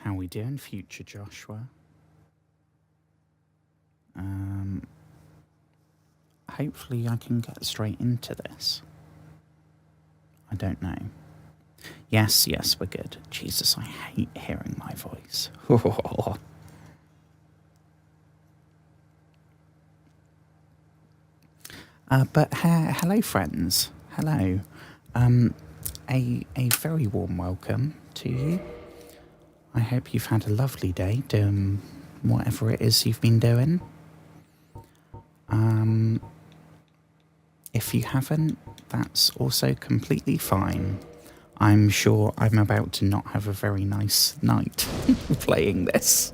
How we doing, future Joshua? Hopefully I can get straight into this. I don't know. Yes, we're good. Jesus, I hate hearing my voice. But hello, friends. Hello. A very warm welcome to you. I hope you've had a lovely day doing whatever it is you've been doing. If you haven't, that's also completely fine. I'm sure I'm about to not have a very nice night playing this,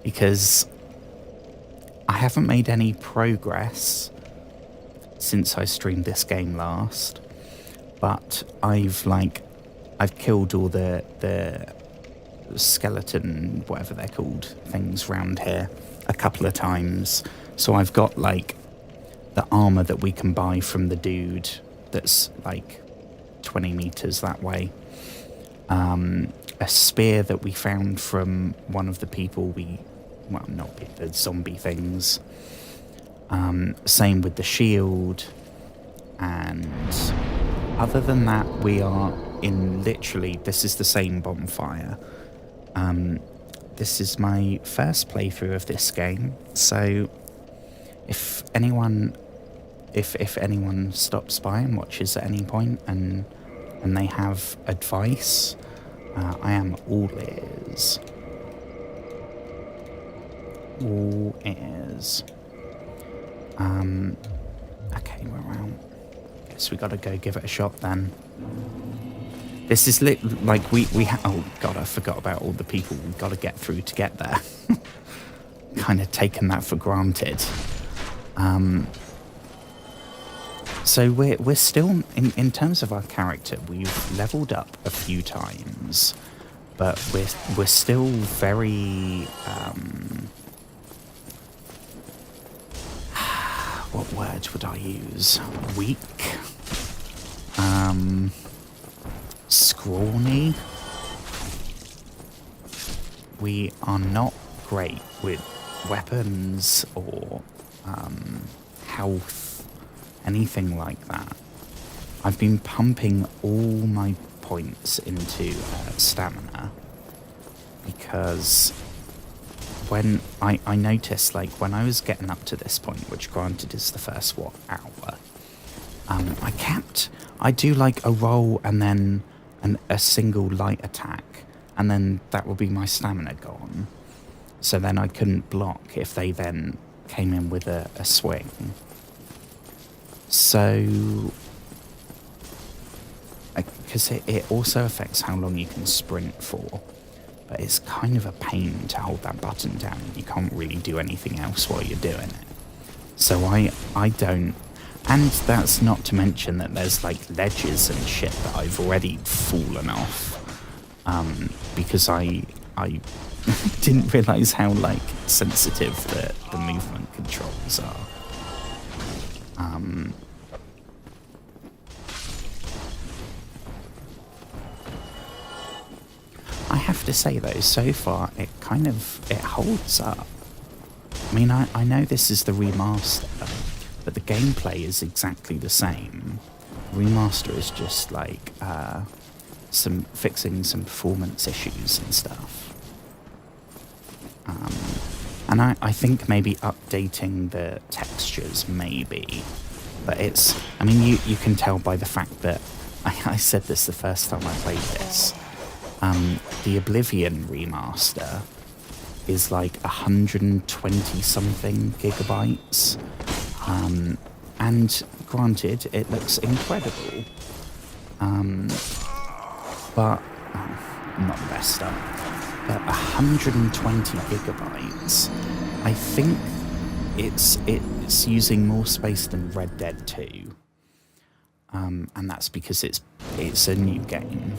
because I haven't made any progress since I streamed this game last, but I've killed all the skeleton, whatever they're called, things round here a couple of times. So I've got like the armor that we can buy from the dude that's like 20 meters that way. A spear that we found from one of the people not the zombie things. Same with the shield. And other than that, we are in literally, this is the same bonfire. This is my first playthrough of this game, so if anyone stops by and watches at any point and they have advice, I am all ears. All ears. Okay, we're out. Guess we gotta go give it a shot then. This is like we oh god, I forgot about all the people we've got to get through to get there. Kind of taken that for granted. So we're still in terms of our character, we've leveled up a few times, but we're still very what word would I use? Weak. Scrawny. We are not great with weapons or health, anything like that. I've been pumping all my points into stamina, because when I noticed, like, when I was getting up to this point, which granted is the first hour, I do like a roll and then a single light attack, and then that will be my stamina gone. So then I couldn't block if they then came in with a swing. So, because it also affects how long you can sprint for, but it's kind of a pain to hold that button down. You can't really do anything else while you're doing it. So I don't. And that's not to mention that there's like ledges and shit that I've already fallen off, because I didn't realise how like sensitive the movement controls are. I have to say though, so far it holds up. I mean, I know this is the remaster, but the gameplay is exactly the same. Remaster is just like fixing some performance issues and stuff. And I think maybe updating the textures maybe, but I mean, you can tell by the fact that I said this the first time I played this. The Oblivion remaster is like 120 something gigabytes. And granted, it looks incredible. But not the best stuff. But 120 gigabytes. I think it's using more space than Red Dead 2. And that's because it's a new game.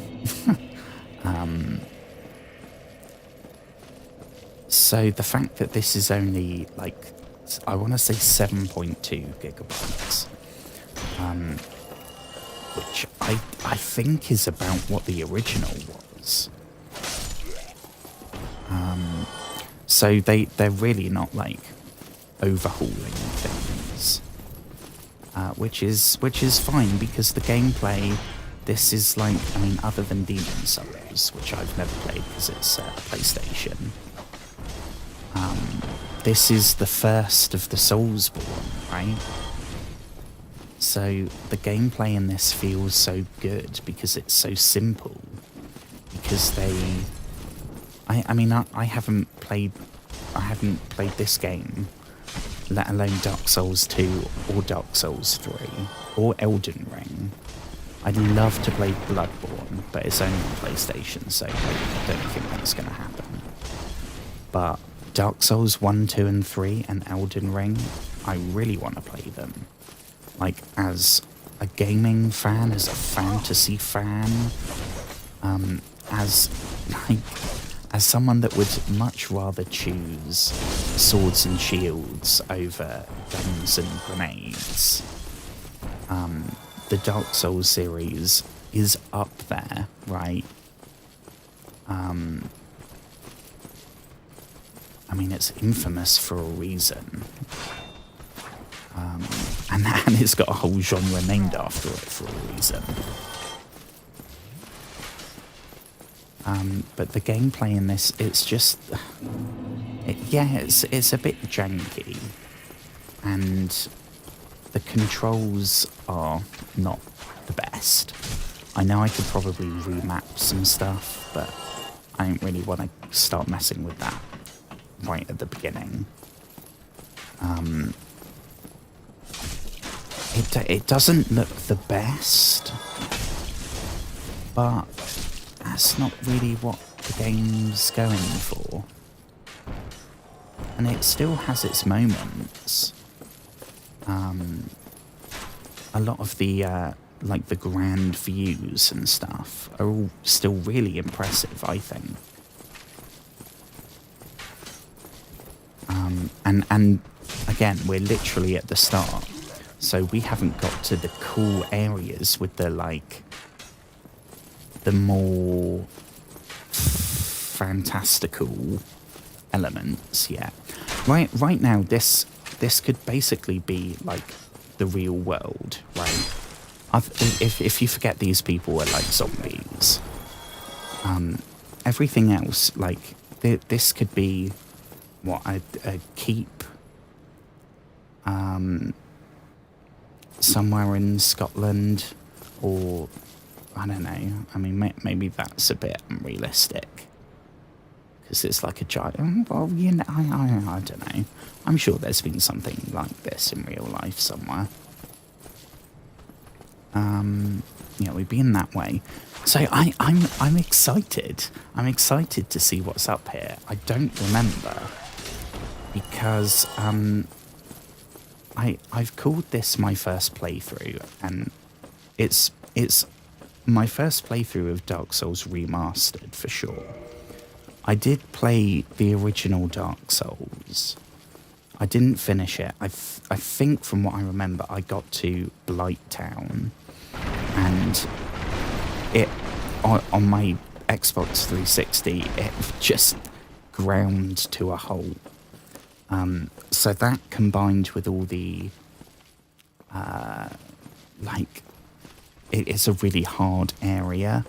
So the fact that this is only like, I want to say 7.2 gigabytes, which I think is about what the original was. So they're really not like overhauling things, which is fine because the gameplay. This is like, I mean, other than Demon Souls, which I've never played because it's PlayStation. This is the first of the Soulsborne, right? So the gameplay in this feels so good because it's so simple. Because I haven't played this game, let alone Dark Souls 2 or Dark Souls 3 or Elden Ring. I'd love to play Bloodborne, but it's only on PlayStation, so I don't think that's going to happen. But Dark Souls 1, 2 and 3 and Elden Ring, I really want to play them. Like, as a gaming fan, as a fantasy fan, as someone that would much rather choose swords and shields over guns and grenades, the Dark Souls series is up there, right? I mean, it's infamous for a reason. And it's got a whole genre named after it for a reason. But the gameplay in this, it's just... it's a bit janky. And the controls are not the best. I know I could probably remap some stuff, but I don't really want to start messing with that right at the beginning. It doesn't look the best, but that's not really what the game's going for. And it still has its moments. A lot of the like the grand views and stuff are all still really impressive, I think. And again, we're literally at the start, so we haven't got to the cool areas with the like the more fantastical elements yet. Right now, this could basically be like the real world, right? If you forget these people are like zombies, everything else, like this could be what a keep, somewhere in Scotland, or I don't know. I mean, maybe that's a bit unrealistic because it's like a giant. Well, you know, I don't know. I'm sure there's been something like this in real life somewhere. Yeah, we've been that way. So I'm excited. I'm excited to see what's up here. I don't remember because I've called this my first playthrough, and it's my first playthrough of Dark Souls Remastered for sure. I did play the original Dark Souls. I didn't finish it. I think from what I remember, I got to Blight Town, and it on my Xbox 360 it just ground to a halt. So that combined with all the like it's a really hard area.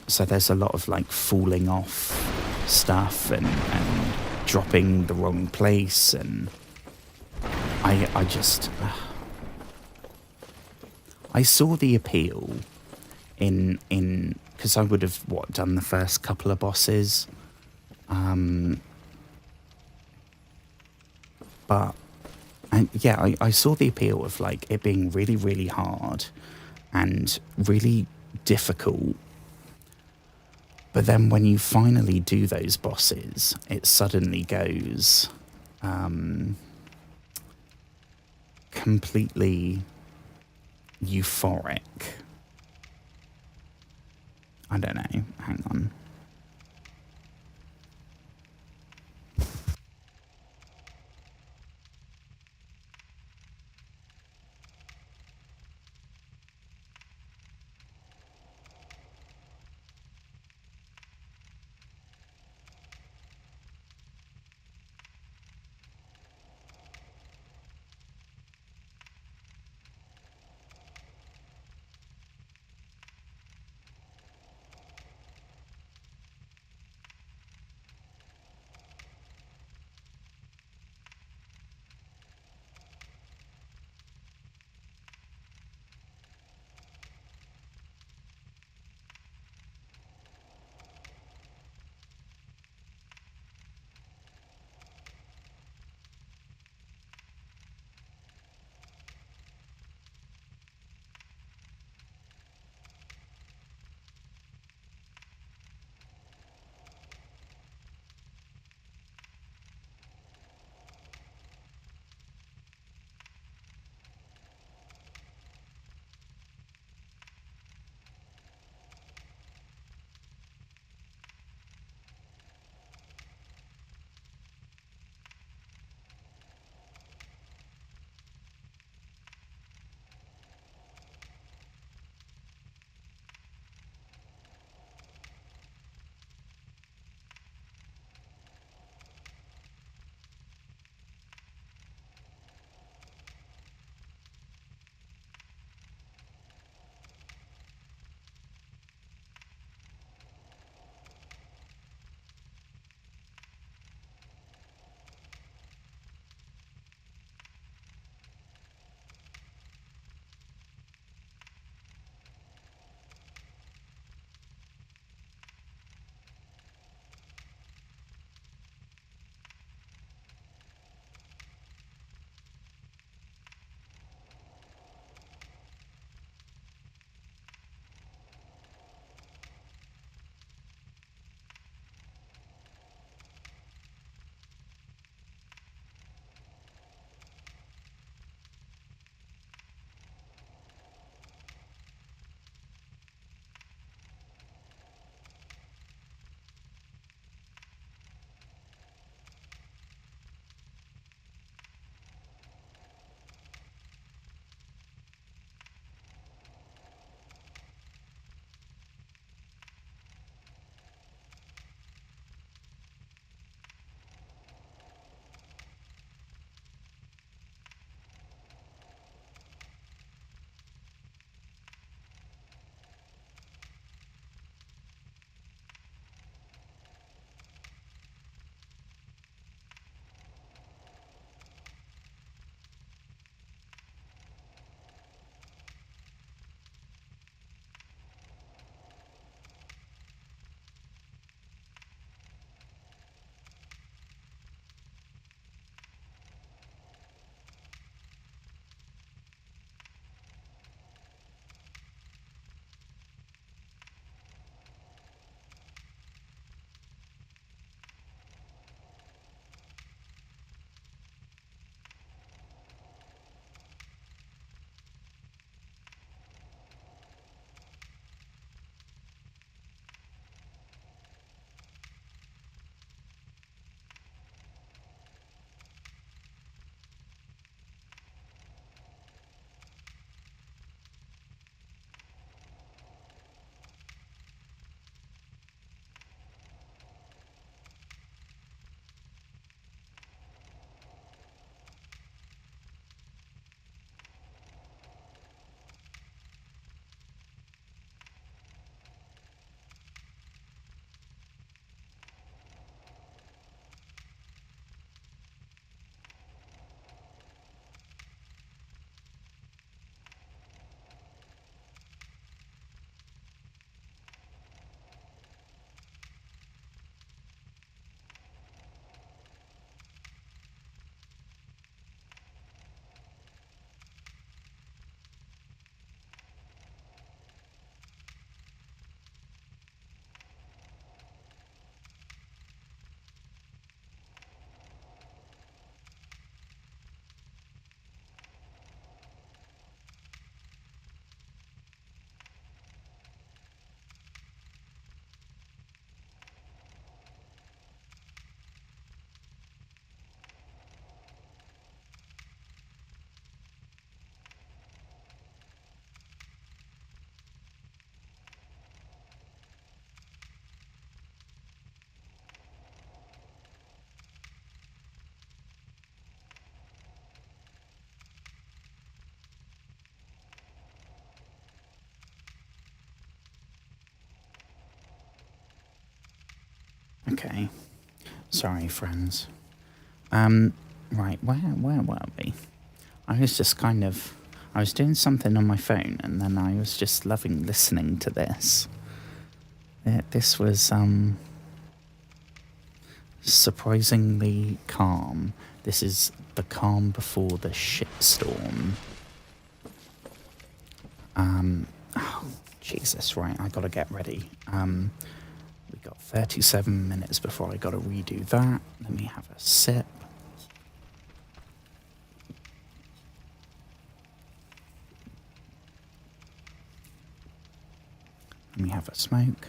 So there's a lot of like falling off stuff and dropping the wrong place, and I just I saw the appeal in because I would have done the first couple of bosses, but yeah, I saw the appeal of like it being really, really hard and really difficult. But then when you finally do those bosses, it suddenly goes completely euphoric. I don't know. Hang on. Okay. Sorry, friends. Right, where were we? I was just I was doing something on my phone, and then I was just loving listening to this. This was, surprisingly calm. This is the calm before the shitstorm. Oh, Jesus, right, I gotta get ready. We got 37 minutes before I gotta redo that. Let me have a sip. Let me have a smoke.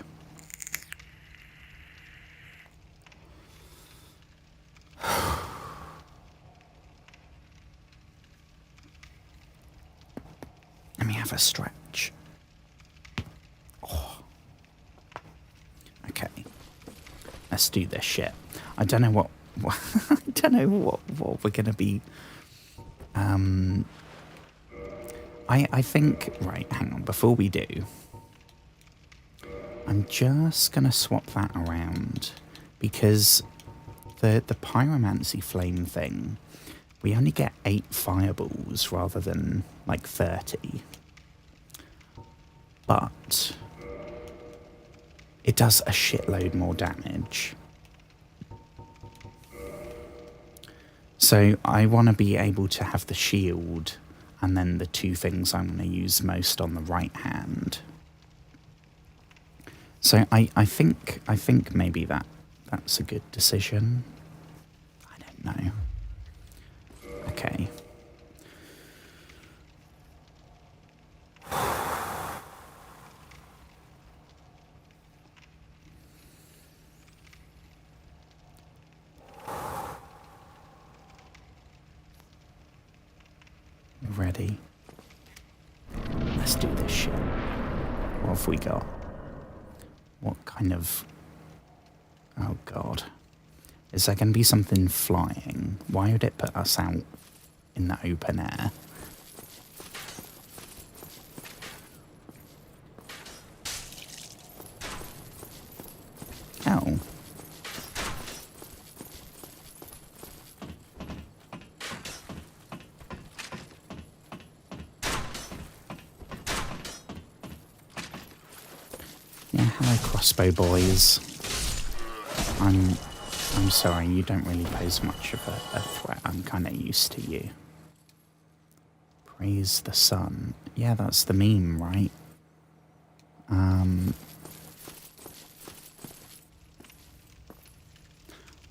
Let me have a stretch. Oh. Okay. Let's do this shit. I don't know what I don't know what we're gonna be. I think, right, hang on, before we do, I'm just gonna swap that around, because the pyromancy flame thing, we only get 8 fireballs rather than like 30. But it does a shitload more damage. So I want to be able to have the shield and then the 2 things I'm going to use most on the right hand. So I think maybe that's a good decision. I don't know. Okay. Ready? Let's do this shit. What have we got? What kind of... Oh god. Is there going to be something flying? Why would it put us out in the open air? Oh. Yeah, hello crossbow boys. I'm sorry, you don't really pose much of a threat. I'm kind of used to you. Praise the sun. Yeah, that's the meme, right?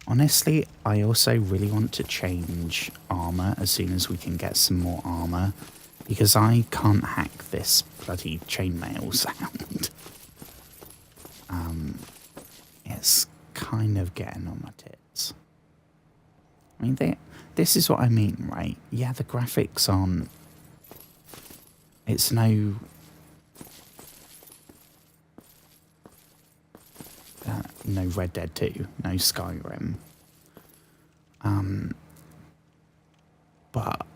Honestly, I also really want to change armor as soon as we can get some more armor, because I can't hack this bloody chainmail sound. It's kind of getting on my tits. I mean, this is what I mean, right? Yeah, the graphics aren't... It's no... no Red Dead 2, no Skyrim. But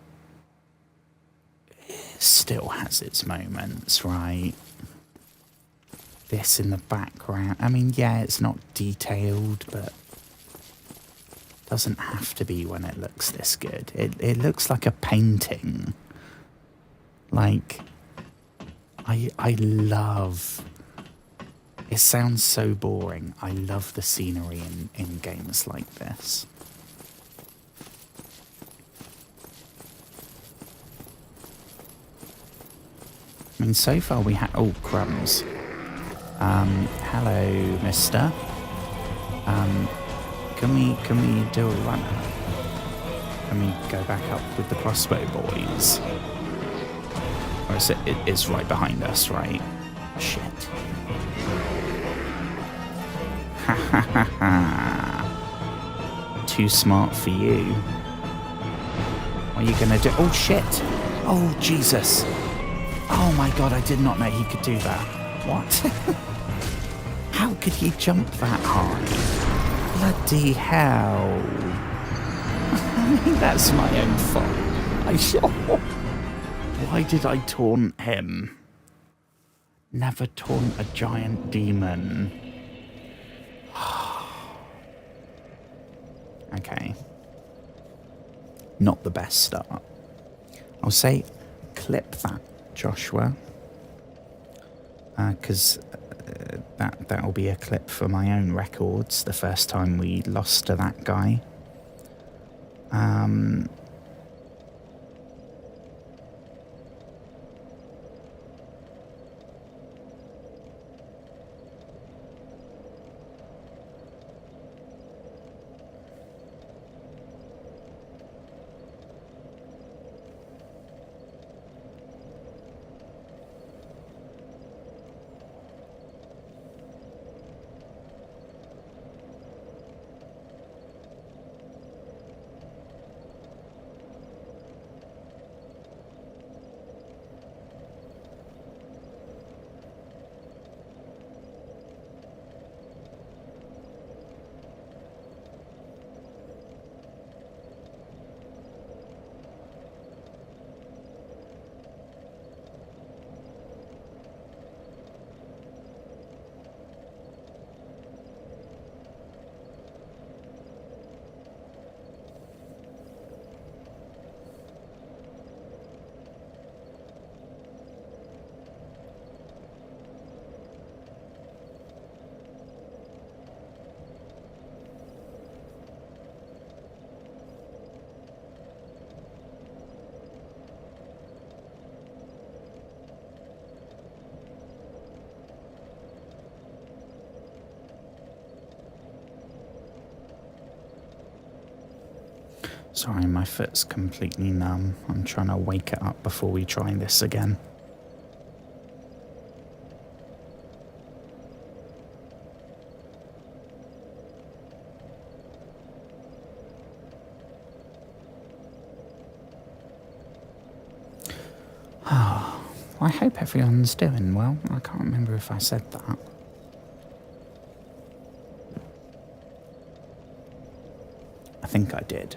it still has its moments, right? This in the background. I mean, yeah, it's not detailed, but doesn't have to be when it looks this good. It looks like a painting. Like, I love... It sounds so boring. I love the scenery in games like this. I mean, so far we have... Oh, crumbs. Hello, mister. Can we do a run? Can we go back up with the crossbow boys? Or is it is right behind us, right? Shit. Ha ha ha ha. Too smart for you. What are you gonna do? Oh shit! Oh Jesus! Oh my god, I did not know he could do that. What? How could he jump that high? Bloody hell. I mean, that's my own fault. Why did I taunt him? Never taunt a giant demon. Okay. Not the best start. I'll say clip that, Joshua. Because that'll be a clip for my own records, the first time we lost to that guy. Sorry, my foot's completely numb. I'm trying to wake it up before we try this again. I hope everyone's doing well. I can't remember if I said that. I think I did.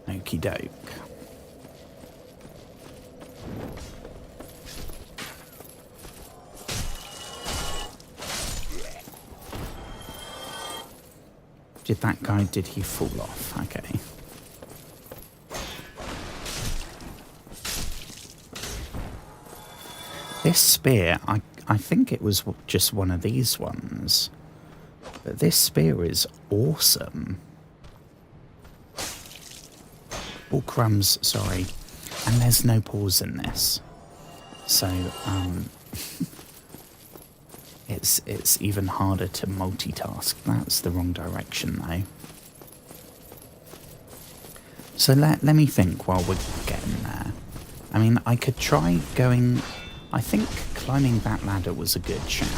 Okie doke. Did he fall off? Okay. This spear, I think it was just one of these ones. But this spear is awesome. Oh, crumbs, sorry. And there's no pause in this. So, it's even harder to multitask. That's the wrong direction, though. So let me think while we're getting there. I mean, I could try going... I think climbing that ladder was a good shout.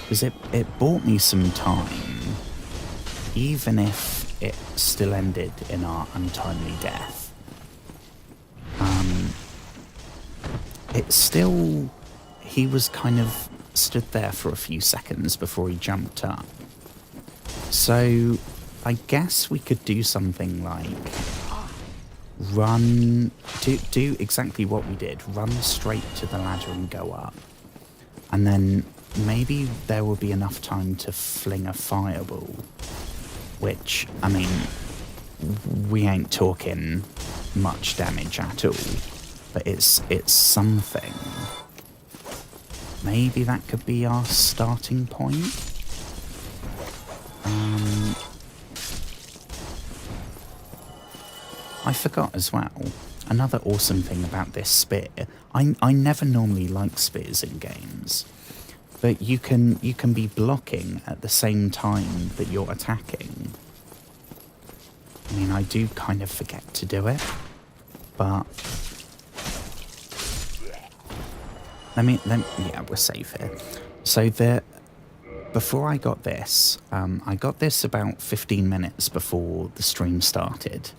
Because it bought me some time. Even if it still ended in our untimely death. It's still... He was kind of stood there for a few seconds before he jumped up. So I guess we could do something like run, do exactly what we did, run straight to the ladder and go up. And then maybe there will be enough time to fling a fireball, which, I mean, we ain't talking much damage at all, but it's something. Maybe that could be our starting point. I forgot as well, another awesome thing about this spear, I never normally like spears in games, but you can be blocking at the same time that you're attacking. I mean, I do kind of forget to do it, but yeah, we're safe here. So before I got this about 15 minutes before the stream started,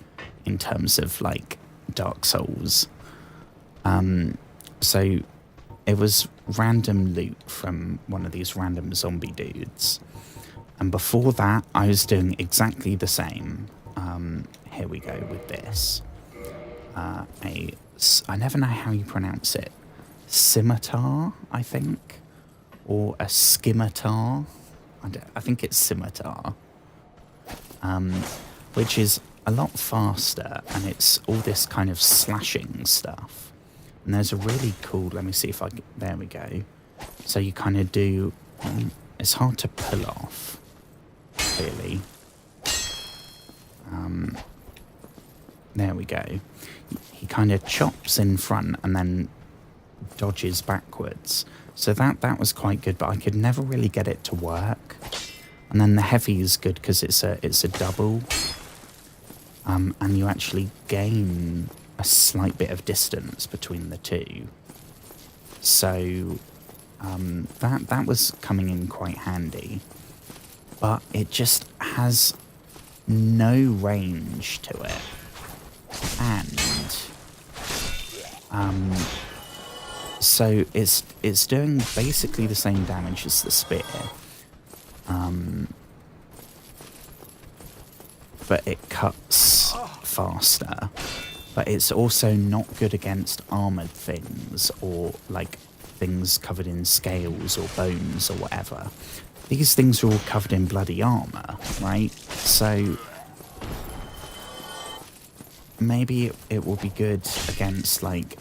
in terms of like Dark Souls. So it was random loot from one of these random zombie dudes. And before that, I was doing exactly the same. Here we go with this. I never know how you pronounce it. Scimitar, I think, or a scimitar. I think it's scimitar, which is a lot faster, and it's all this kind of slashing stuff. And there's a really cool. Let me see if I. There we go. So you kind of do. It's hard to pull off, clearly. There we go. He kind of chops in front and then dodges backwards. So that was quite good, but I could never really get it to work. And then the heavy is good because it's a double, and you actually gain a slight bit of distance between the two. So that was coming in quite handy, but it just has no range to it, and so it's doing basically the same damage as the spear, but it cuts faster. But it's also not good against armoured things, or like things covered in scales or bones or whatever. These things are all covered in bloody armour, right? So maybe it will be good against, like,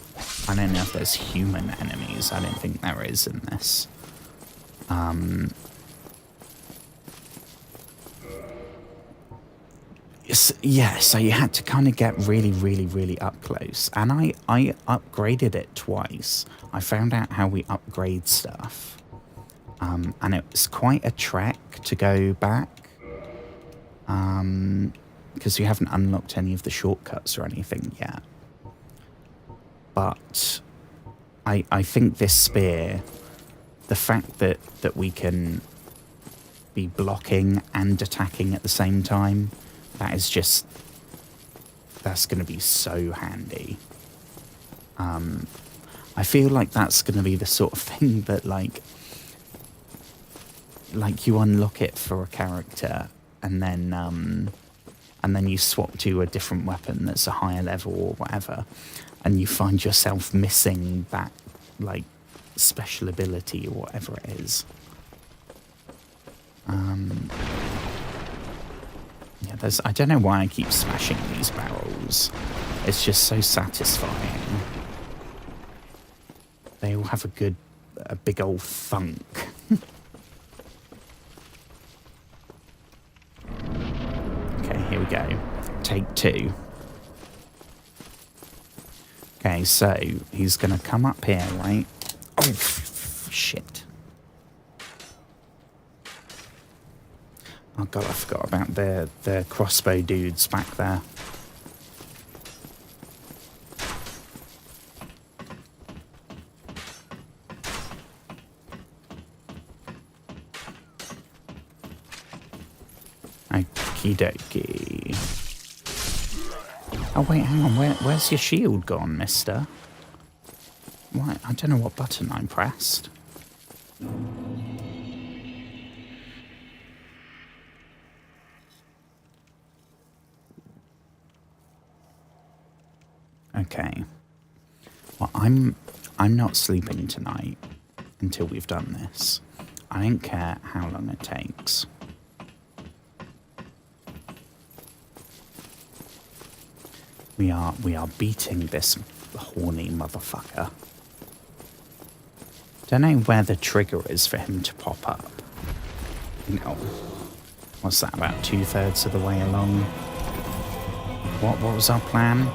I don't know if there's human enemies. I don't think there is in this. Yeah, so you had to kind of get really, really, really up close. And I upgraded it twice. I found out how we upgrade stuff. And it was quite a trek to go back. Because you haven't unlocked any of the shortcuts or anything yet. But I think this spear, the fact that we can be blocking and attacking at the same time, that's going to be so handy. I feel like that's going to be the sort of thing that like you unlock it for a character, and then you swap to a different weapon that's a higher level or whatever, and you find yourself missing that like special ability or whatever it is. Yeah, I don't know why I keep smashing these barrels. It's just so satisfying. They all have a big old thunk. Okay, here we go. Take 2. Okay, so he's gonna come up here, right? Oh, shit. Oh god, I forgot about the crossbow dudes back there. Okie dokie. Oh wait, hang on, where's your shield gone, mister? Why? I don't know what button I pressed. Okay. Well, I'm not sleeping tonight until we've done this. I don't care how long it takes. We are beating this horny motherfucker. Don't know where the trigger is for him to pop up. No. What's that, about 2/3 of the way along? What was our plan?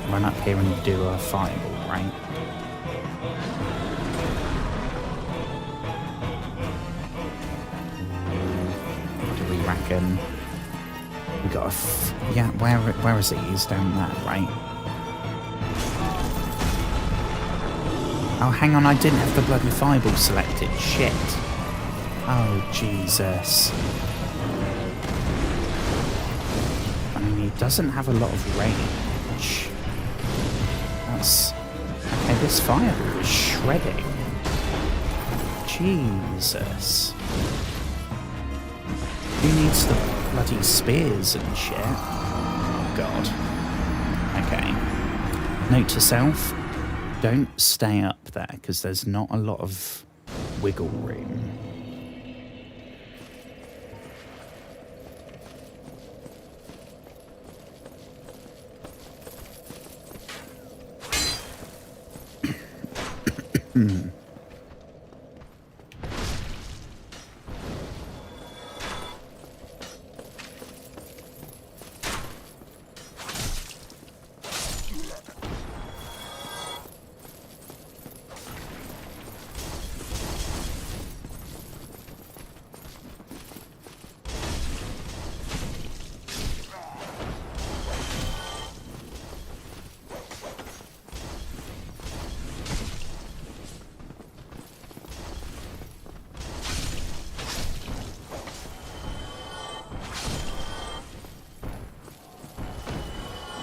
Run up here and do a fireball, right? What do we reckon? We got yeah, where is he? He's down there, right? Oh, hang on, I didn't have the bloody fireball selected. Shit. Oh, Jesus. I mean, he doesn't have a lot of range. Okay, this fireball is shredding. Jesus. Who needs the bloody spears and shit? Oh, God. Okay. Note to self, don't stay up there, because there's not a lot of wiggle room.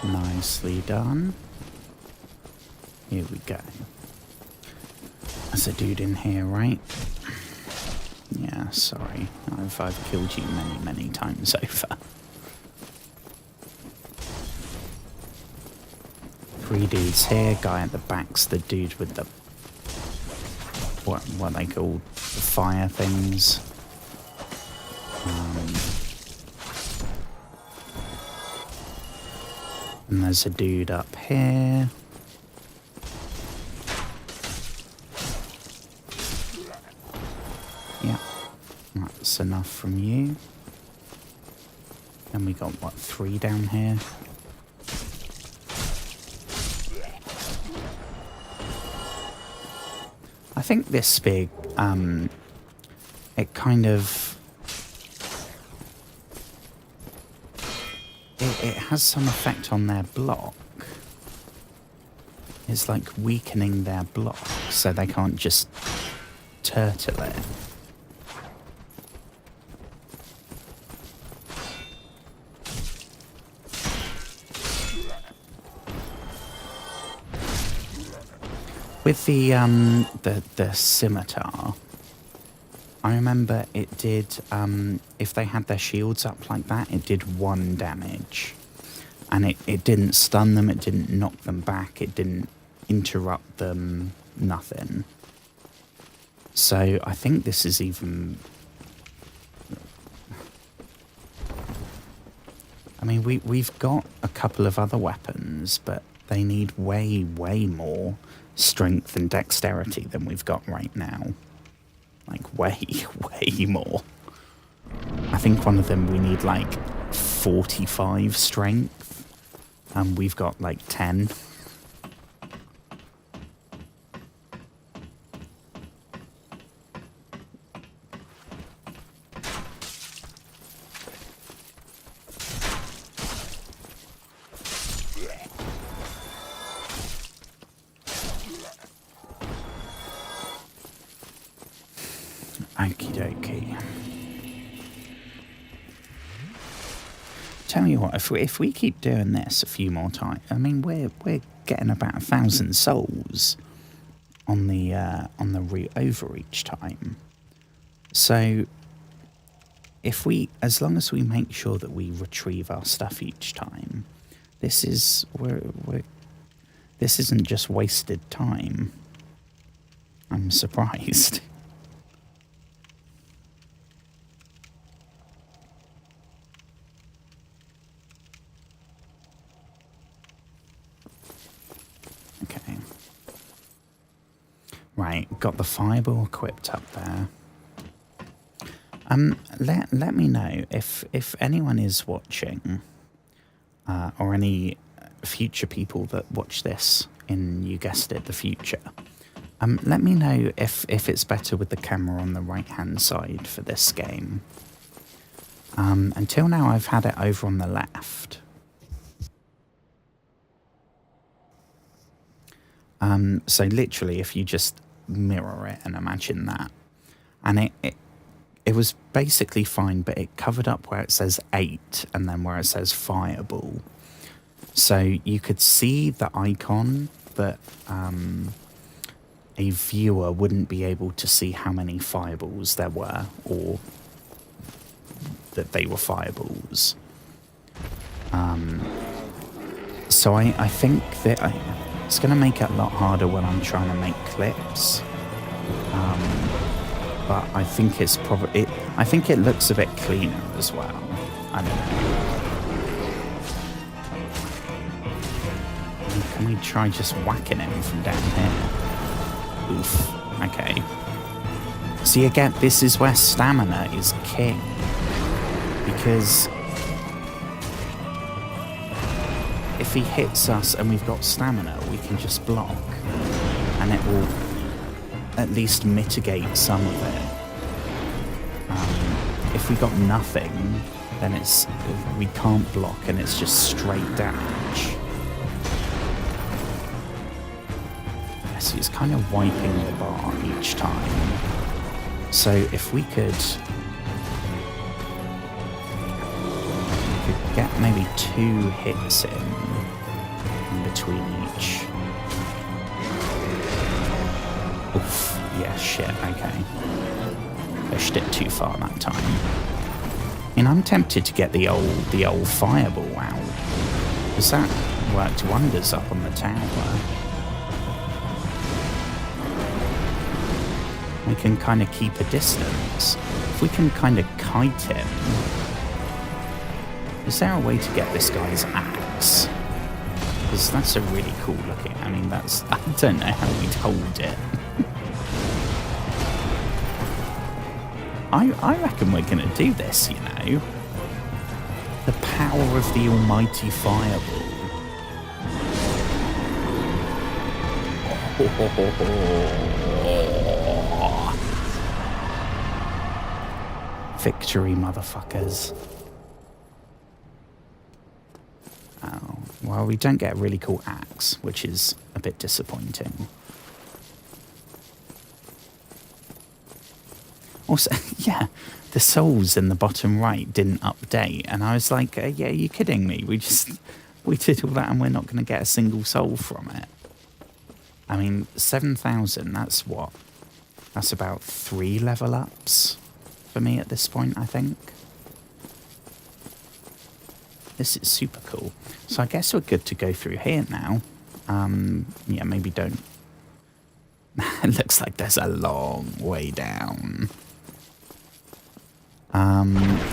Nicely done. Here we go. There's a dude in here, right? Yeah, sorry. I've killed you many, many times over. 3 dudes here. Guy at the back's the dude with the... What they call the fire things. And there's a dude up here. Yeah, that's enough from you. And we got, what, 3 down here? I think this spear, it kind of... It has some effect on their block. It's like weakening their block, so they can't just turtle it. With the scimitar, I remember it did, if they had their shields up like that, it did 1 damage. And it didn't stun them, it didn't knock them back, it didn't interrupt them, nothing. So I think this is even... I mean, we've got a couple of other weapons, but they need way, way more strength and dexterity than we've got right now. Like, way, way more. I think one of them we need, like, 45 strength. And we've got, like, 10. Okie dokie. Tell you what, if we keep doing this a few more times, I mean, we're getting about 1,000 souls on the route over each time. So if we, as long as we make sure that we retrieve our stuff each time, this is this isn't just wasted time. I'm surprised. Okay. Right, got the fireball equipped up there. Let me know if anyone is watching, or any future people that watch this in, you guessed it, the future. Let me know if it's better with the camera on the right-hand side for this game. Until now, I've had it over on the left. So literally, if you just mirror it and imagine that, and it was basically fine, but it covered up where it says 8 and then where it says fireball. So you could see the icon that a viewer wouldn't be able to see how many fireballs there were, or that they were fireballs. So I think that it's going to make it a lot harder when I'm trying to make clips. But I think it's probably... I think it looks a bit cleaner as well. I don't know. Can we try just whacking him from down here? Oof. Okay. See, again, this is where stamina is king. Because if he hits us and we've got stamina, we can just block. And it will at least mitigate some of it. If we got nothing, then we can't block and it's just straight damage. So it's kind of wiping the bar each time. So if we could get maybe 2 hits in between each. Oof, yeah, shit, okay. Pushed it too far that time. I mean, I'm tempted to get the old fireball out, because that worked wonders up on the tower. We can kind of keep a distance. If we can kind of kite him... Is there a way to get this guy's axe? Because that's a really cool looking... I mean, that's... I don't know how we'd hold it. I reckon we're going to do this, you know. The power of the almighty fireball. Victory, motherfuckers. Oh, well, we don't get a really cool axe, which is a bit disappointing. Also, yeah, the souls in the bottom right didn't update, and I was like, yeah, you're kidding me. We did all that and we're not going to get a single soul from it. I mean, 7,000, that's what? That's about 3 level ups for me at this point, I think. This is super cool. So I guess we're good to go through here now. Yeah, maybe don't. It looks like there's a long way down.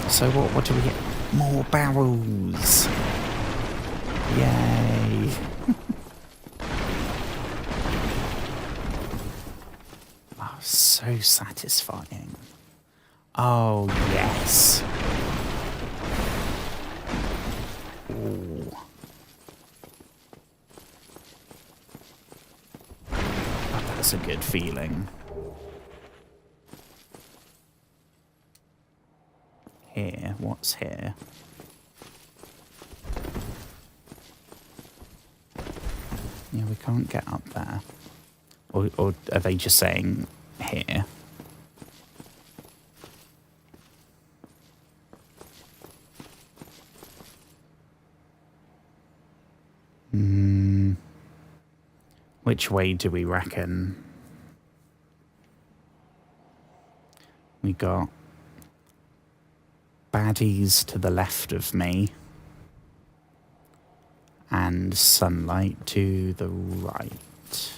So what do we get? More barrels. Yay. Oh, so satisfying. Oh, yes. Ooh. Oh, that's a good feeling. Here, what's here? Yeah, we can't get up there. Or are they just saying here? Which way do we reckon? We got baddies to the left of me and sunlight to the right.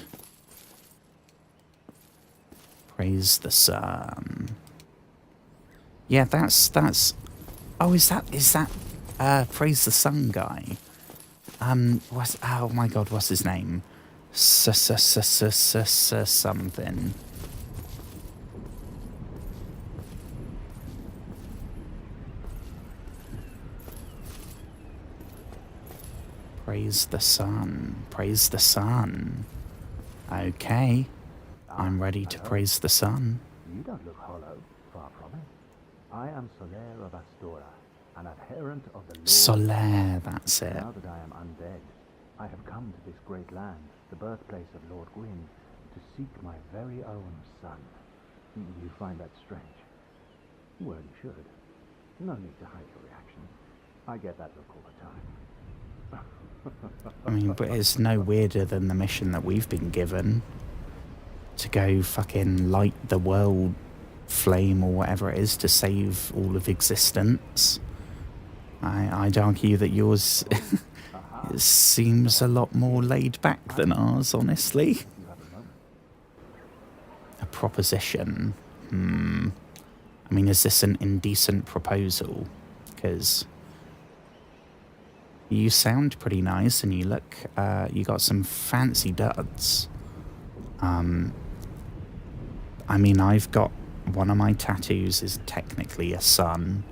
Praise the sun. Yeah, that's oh, is that praise the sun guy? Oh my god, what's his name? Something. Praise the sun. Praise the sun. Okay. I'm ready to praise the sun. You don't look hollow, far from it. I am Soler of Astora, an adherent of the Lord. Soler, that's it. Now that I am undead, I have come to this great land, the birthplace of Lord Gwyn, to seek my very own son. You find that strange? Well, you should. No need to hide your reaction. I get that look all the time. I mean, but it's no weirder than the mission that we've been given. to go fucking light the world flame or whatever it is to save all of existence. I'd argue that yours seems a lot more laid back than ours, honestly. You have a moment. A proposition. I mean, is this an indecent proposal? Because you sound pretty nice and you look, you got some fancy duds. I mean, I've got one of my tattoos is technically a sun.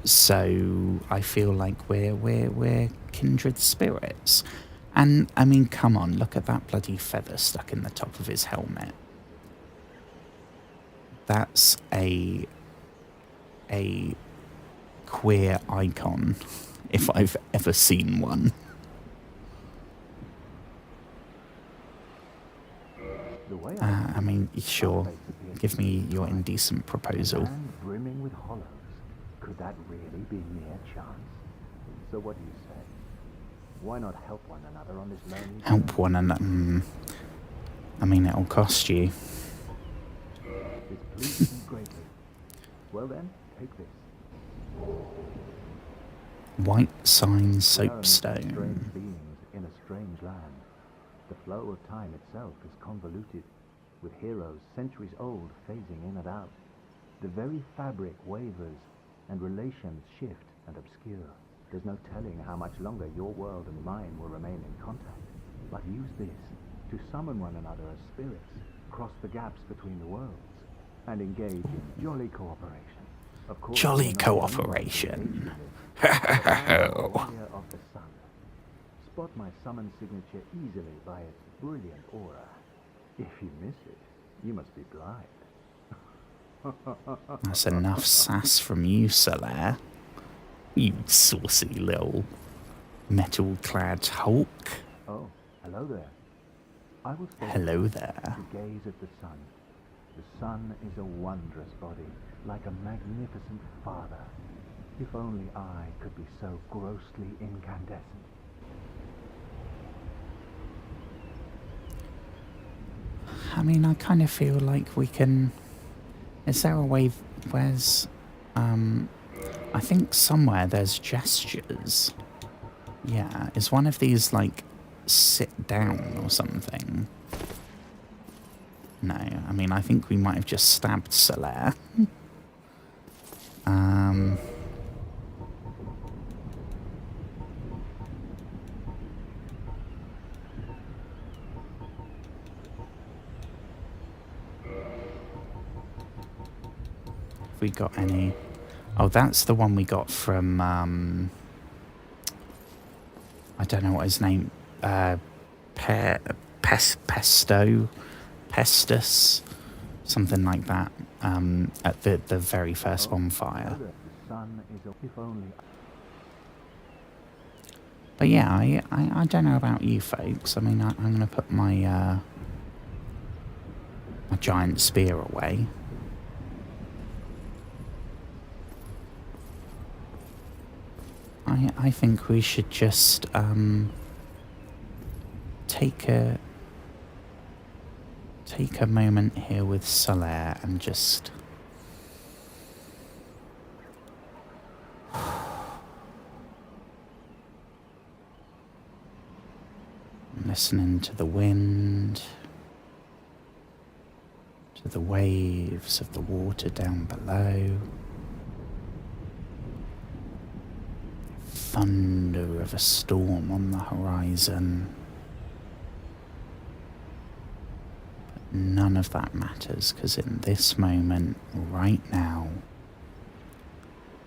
So I feel like we're kindred spirits. And I mean, come on, look at that bloody feather stuck in the top of his helmet. That's a queer icon, if I've ever seen one. The way I mean, sure, give me your indecent proposal. land brimming with hollows. Could that really be mere chance? So what do you say? Why not help one another on this lonely Help one another. I mean, it'll cost you. This pleases me greatly. Well then, take this. White sign We are amidst soapstone. strange beings in a strange land. The flow of time itself is convoluted, with heroes centuries old phasing in and out. The very fabric wavers, and relations shift and obscure. There's no telling how much longer your world and mine will remain in contact. But use this to summon one another as spirits, cross the gaps between the worlds, and engage in jolly cooperation. Of course, Jolly you're not the only one cooperation. to engage in this. The warrior of the sun. Spot my summon signature easily by its brilliant aura. If you miss it, you must be blind. That's enough sass from you, Solaire. You saucy little metal-clad Hulk. Oh, hello there. I will stay Hello there. to gaze at the sun. The sun is a wondrous body, like a magnificent father. If only I could be so grossly incandescent. I mean, I kind of feel like we can... Is there a way... Where's... I think somewhere there's gestures. Yeah, is one of these, like, sit down or something? No, I mean, I think we might have just stabbed Solaire. Have we got any... Oh, that's the one we got from, I don't know what his name... Pestus, something like that, at the very first bonfire. The sun is a... If only... But yeah, I don't know about you folks. I mean, I'm going to put my, my giant spear away. I think we should just, take a moment here with Solaire and just listening to the wind, to the waves of the water down below, thunder of a storm on the horizon. None of that matters, because in this moment, right now,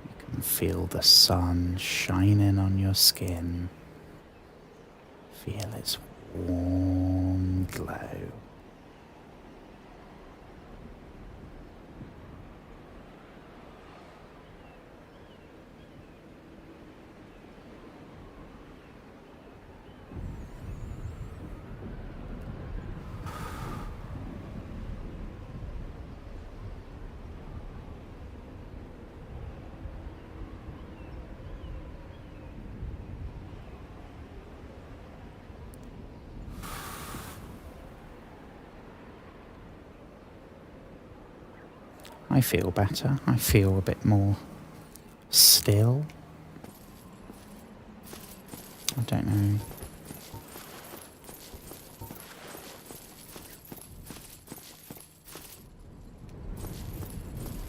you can feel the sun shining on your skin. Feel its warm glow. I feel better. I feel a bit more still. I don't know.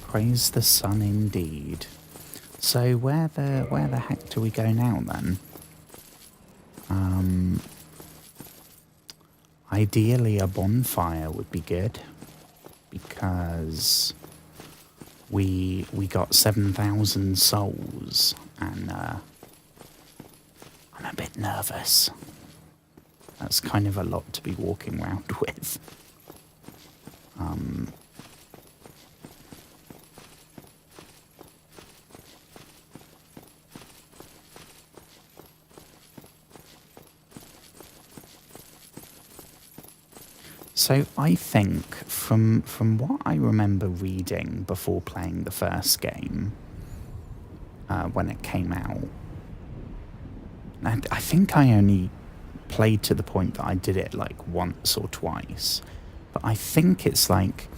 Praise the sun indeed. So where the heck do we go now then? Ideally a bonfire would be good, because we got 7,000 souls, and I'm a bit nervous. That's kind of a lot to be walking around with. So I think from what I remember reading before playing the first game, when it came out, and I think I only played to the point that I did it like once or twice, but I think it's like,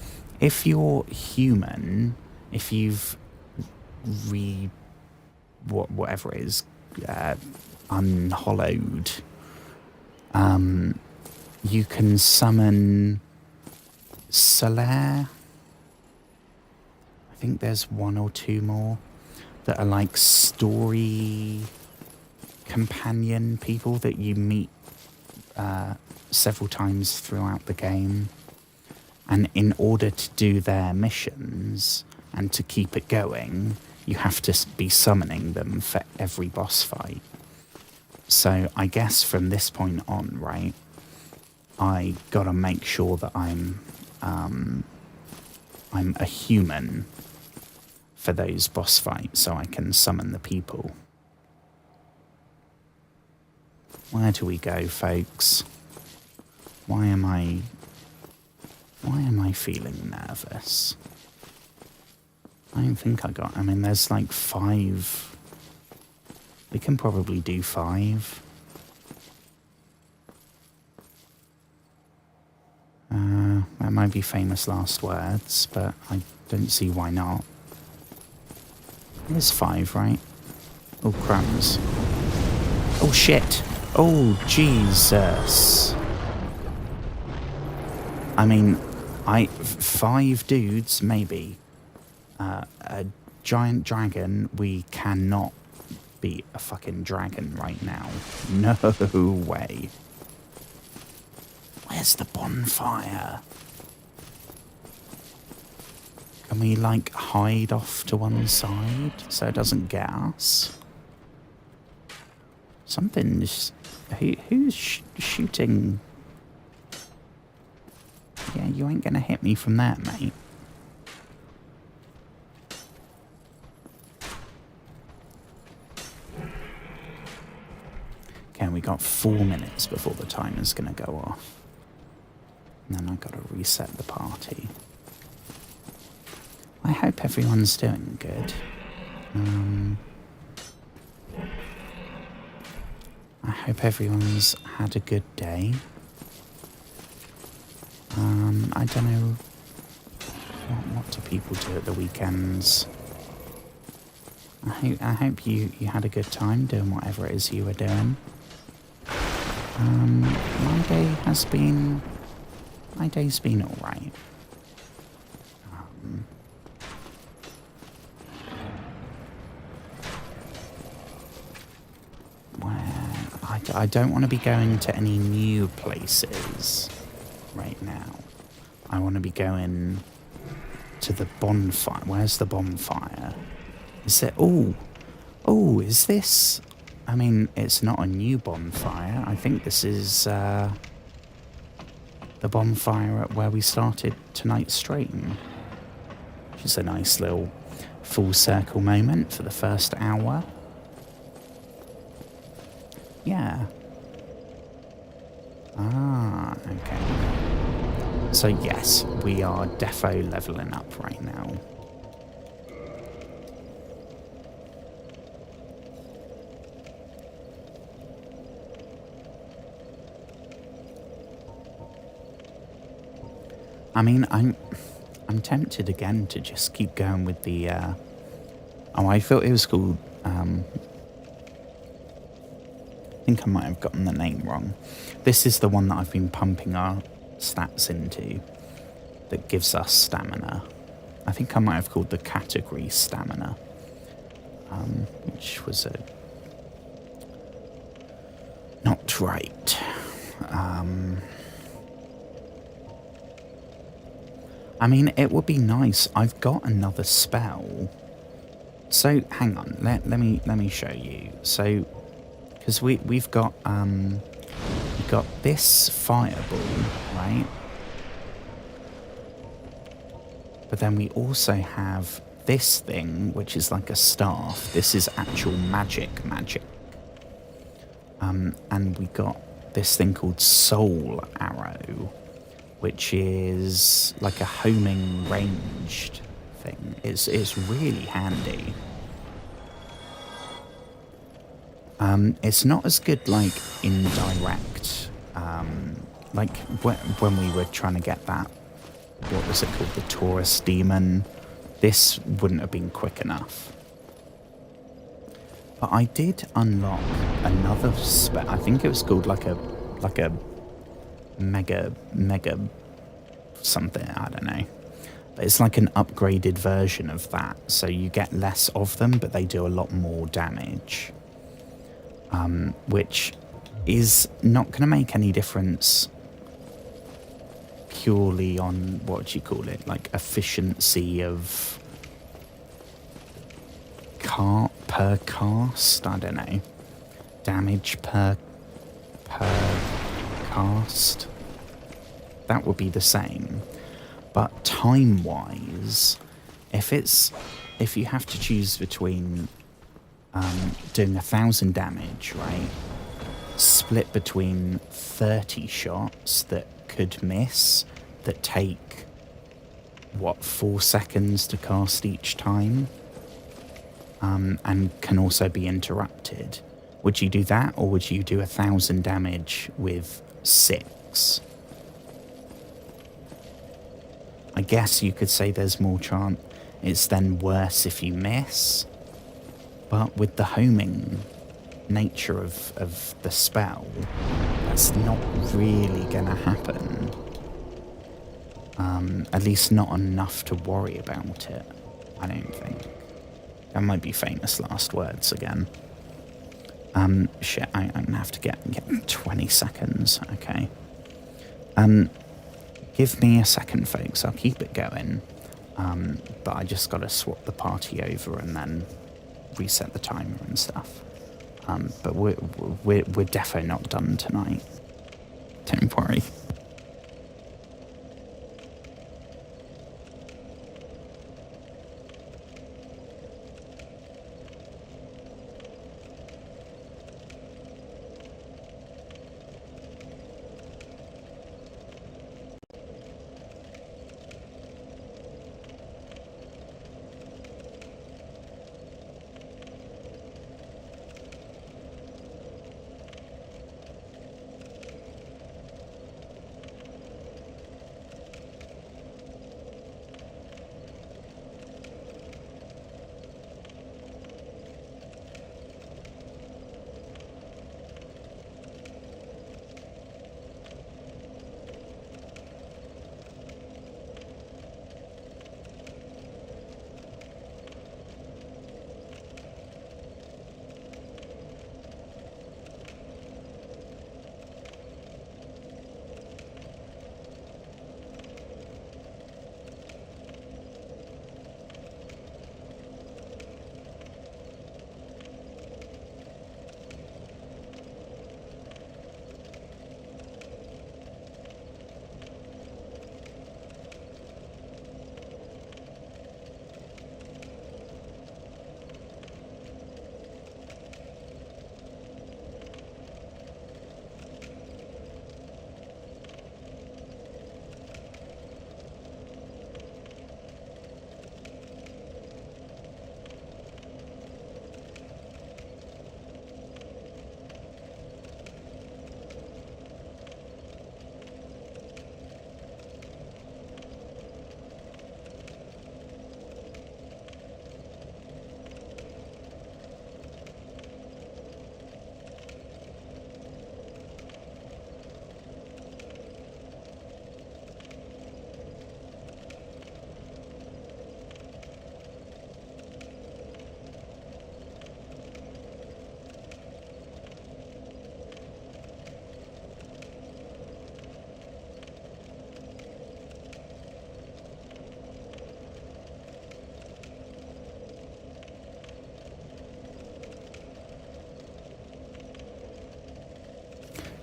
if you're human, if you've whatever it is, unhollowed, you can summon Solaire. I think there's one or two more that are like story companion people that you meet several times throughout the game. And in order to do their missions and to keep it going, you have to be summoning them for every boss fight. So I guess from this point on, right, I gotta make sure that I'm a human for those boss fights, so I can summon the people. Where do we go, folks? Why am I feeling nervous? I don't think I mean, there's like 5. We can probably do 5. That might be famous last words, but I don't see why not. There's 5, right? Oh, crumbs. Oh, shit. Oh, Jesus. I mean, 5 dudes, maybe. A giant dragon. We cannot beat a fucking dragon right now. No way. Where's the bonfire? Can we, like, hide off to one side so it doesn't get us? Something's... Who's shooting? Yeah, you ain't gonna hit me from there, mate. Okay, we got 4 minutes before the timer's gonna go off. And then I've got to reset the party. I hope everyone's doing good. I hope everyone's had a good day. I don't know, what do people do at the weekends? I hope you had a good time doing whatever it is you were doing. My day's been alright. I don't want to be going to any new places right now. I want to be going to the bonfire. Where's the bonfire? Is it... Oh, is this... I mean, it's not a new bonfire. I think this is the bonfire at where we started tonight's stream. Which is a nice little full circle moment for the first hour. Yeah. Ah, okay. So yes, we are defo leveling up right now. I mean, I'm I'm tempted again to just keep going with the, oh, I thought it was called, I think I might have gotten the name wrong. This is the one that I've been pumping our stats into that gives us stamina. I think I might have called the category stamina, which was not right. I mean, it would be nice. I've got another spell. So hang on, let me show you. So, because we've got this fireball, right? But then we also have this thing, which is like a staff. This is actual magic. And we got this thing called Soul Arrow, which is like a homing ranged thing. It's really handy. It's not as good like indirect, like when we were trying to get that, what was it called, the Taurus demon. This wouldn't have been quick enough. But I did unlock another spell. I think it was called like a mega something, I don't know. But it's like an upgraded version of that. So you get less of them, but they do a lot more damage. Which is not going to make any difference purely on, what do you call it, like efficiency of per cast, I don't know, damage per cast, that would be the same. But time wise, if you have to choose between doing 1,000 damage, right, split between 30 shots that could miss, that take, what, 4 seconds to cast each time, and can also be interrupted. Would you do that, or would you do 1,000 damage with 6? I guess you could say there's more chance. It's then worse if you miss. But with the homing nature of the spell, that's not really going to happen. At least not enough to worry about it, I don't think. That might be famous last words again. Shit, I'm going to have to get 20 seconds, okay. Give me a second, folks, I'll keep it going. But I just got to swap the party over and then reset the timer and stuff. But we're defo not done tonight. Don't worry.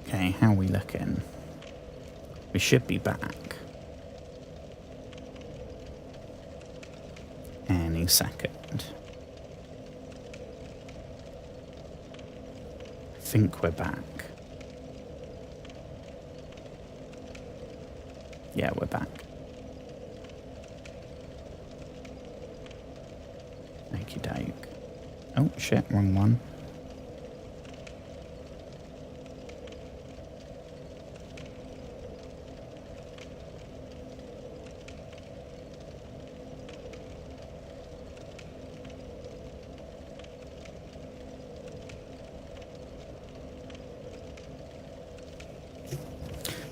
Okay, how are we looking? We should be back any second. I think we're back. Yeah, we're back. Okie doke. Oh shit, wrong one.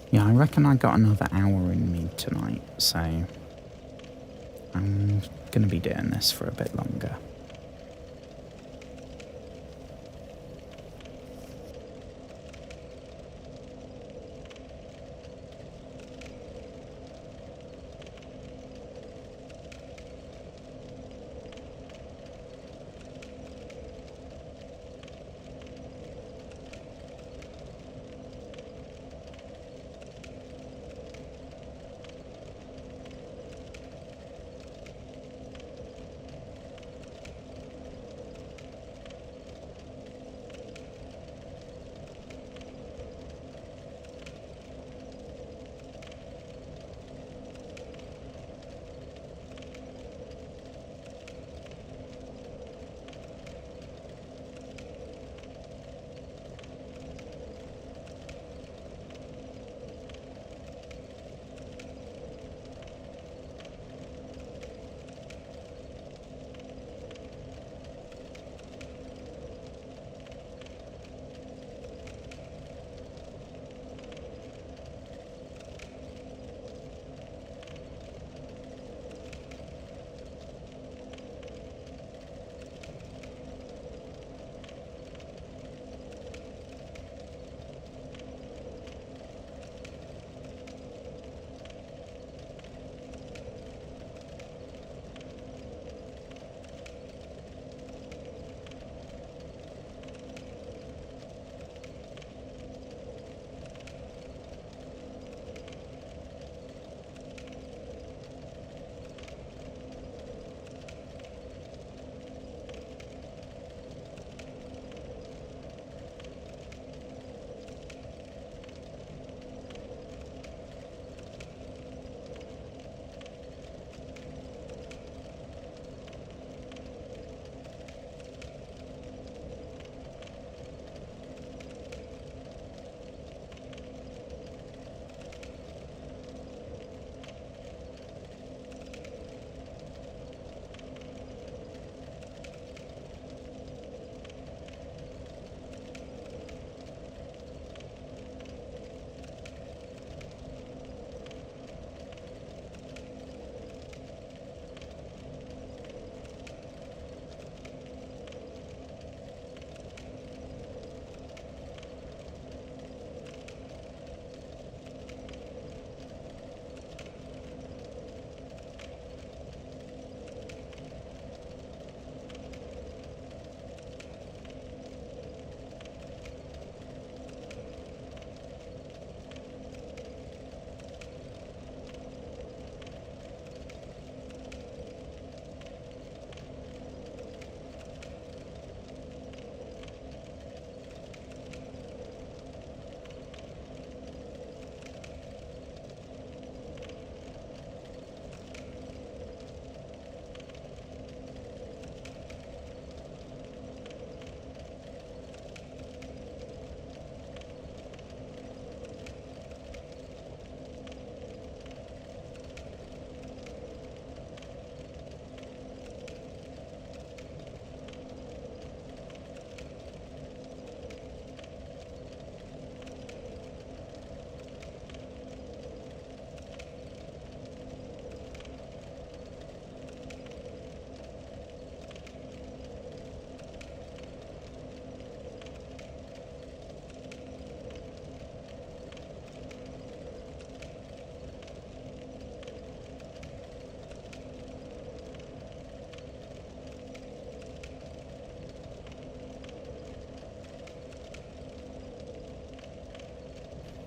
Yeah, I reckon I got another hour in me tonight, so I'm going to be doing this for a bit longer.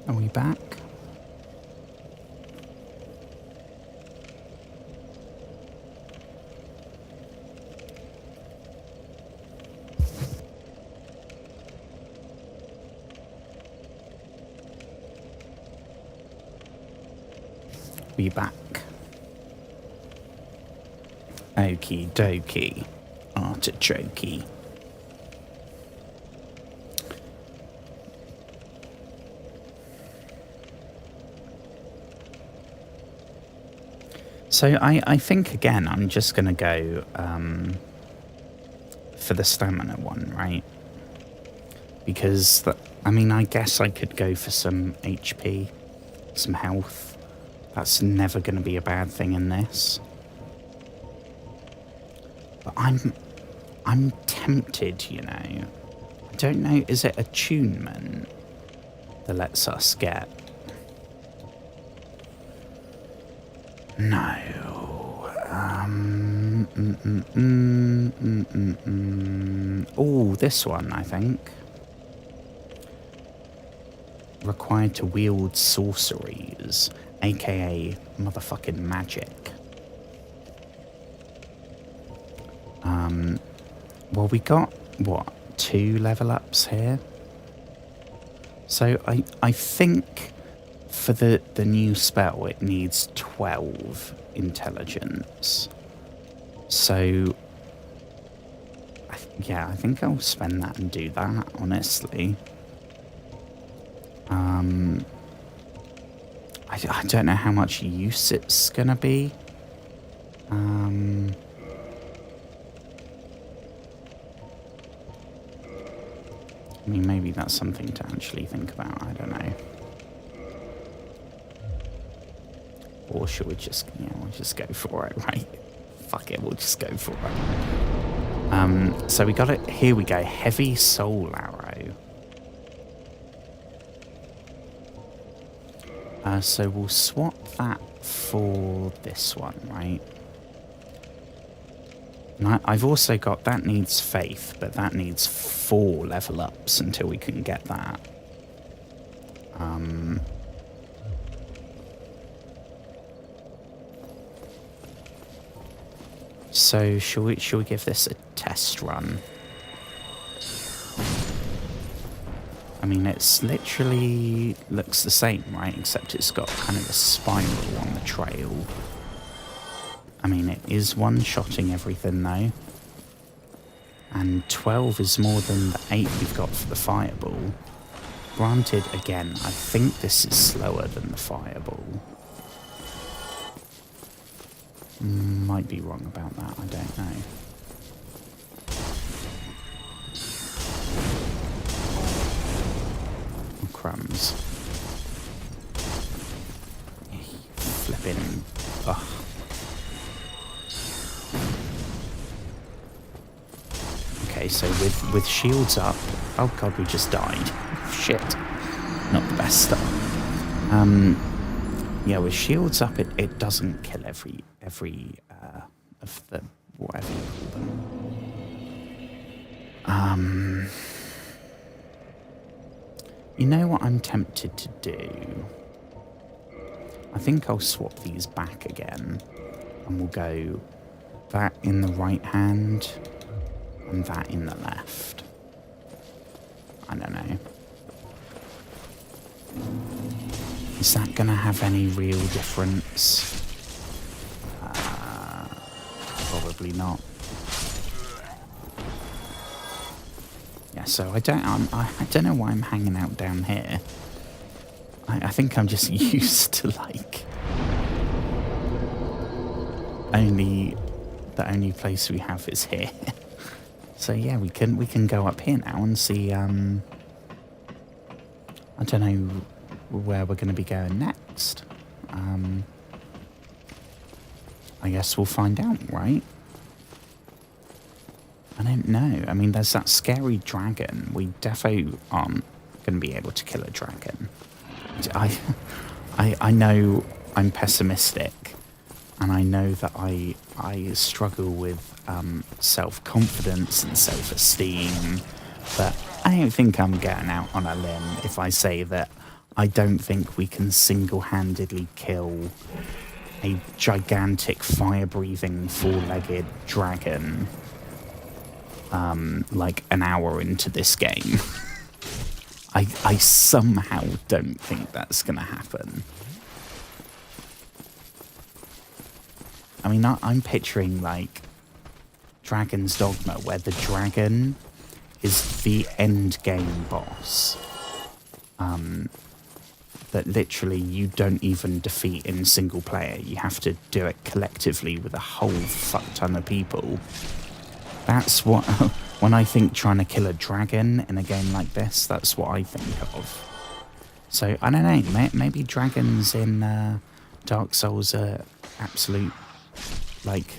Are we back? We back. Okie dokie. Artichoke. So I think, again, I'm just going to go for the stamina one, right? Because, I mean, I guess I could go for some HP, some health. That's never going to be a bad thing in this. But I'm tempted, you know. I don't know, is it attunement that lets us get... No. Oh, this one, I think. Required to wield sorceries, aka motherfucking magic. Well, we got, what, 2 level ups here? So I think for the new spell it needs 12 intelligence. So, yeah, I think I'll spend that and do that, honestly. I don't know how much use it's gonna be. I mean, maybe that's something to actually think about, I don't know. Or should we just, yeah, we'll just go for it, right? Fuck it, we'll just go for it. So we got it, here we go, heavy soul arrow. So we'll swap that for this one, right? And I've also got, that needs faith, but that needs 4 level ups until we can get that. So shall we give this a test run? I mean, it's literally looks the same, right? Except it's got kind of a spiral on the trail. I mean, it is one-shotting everything, though. And 12 is more than the 8 we've got for the fireball. Granted, again, I think this is slower than the fireball. Might be wrong about that, I don't know. Oh, crumbs. Flipping... Ugh. Okay, so with shields up... Oh god, we just died. Shit. Not the best start. Yeah, with shields up, it doesn't kill every of the whatever you call them. You know what I'm tempted to do? I think I'll swap these back again, and we'll go that in the right hand and that in the left. I don't know. Is that going to have any real difference? Probably not. Yeah, so I don't know why I'm hanging out down here. I think I'm just used to like the only place we have is here. So yeah, we can go up here now and see. I don't know where we're going to be going next. I guess we'll find out, right? I don't know. I mean, there's that scary dragon. We defo aren't going to be able to kill a dragon. I know I'm pessimistic, and I know that I struggle with self-confidence and self-esteem, but I don't think I'm going out on a limb if I say that I don't think we can single-handedly kill a gigantic fire-breathing four-legged dragon like an hour into this game. I somehow don't think that's going to happen. I mean, I'm picturing like Dragon's Dogma, where the dragon is the end game boss. That literally you don't even defeat in single player. You have to do it collectively with a whole fuck ton of people. That's what, when I think trying to kill a dragon in a game like this, that's what I think of. So, I don't know, maybe dragons in Dark Souls are absolute, like,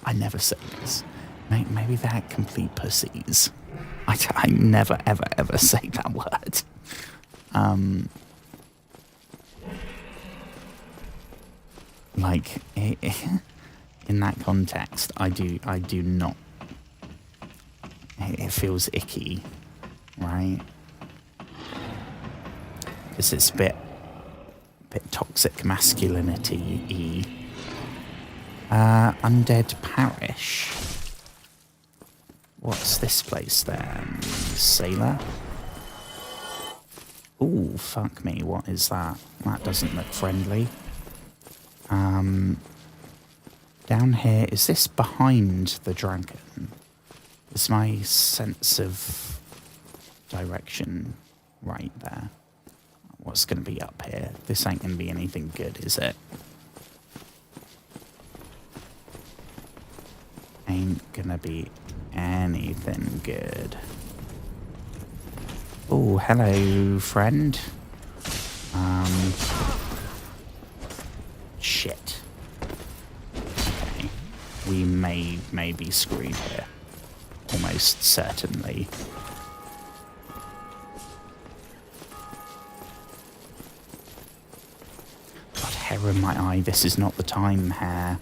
I never say this. Maybe they're complete pussies. I never, ever, ever say that word. Like, in that context, I do not. It feels icky, right? Because it's a bit toxic masculinity-y. Undead Parish. What's this place then? Sailor? Ooh, fuck me, what is that? That doesn't look friendly. Down here, is this behind the dragon? Is my sense of direction right there? What's going to be up here? This ain't going to be anything good, is it? Ain't going to be anything good. Oh, hello, friend. Shit. Okay. We may be screwed here. Almost certainly. God, hair in my eye. This is not the time, hair.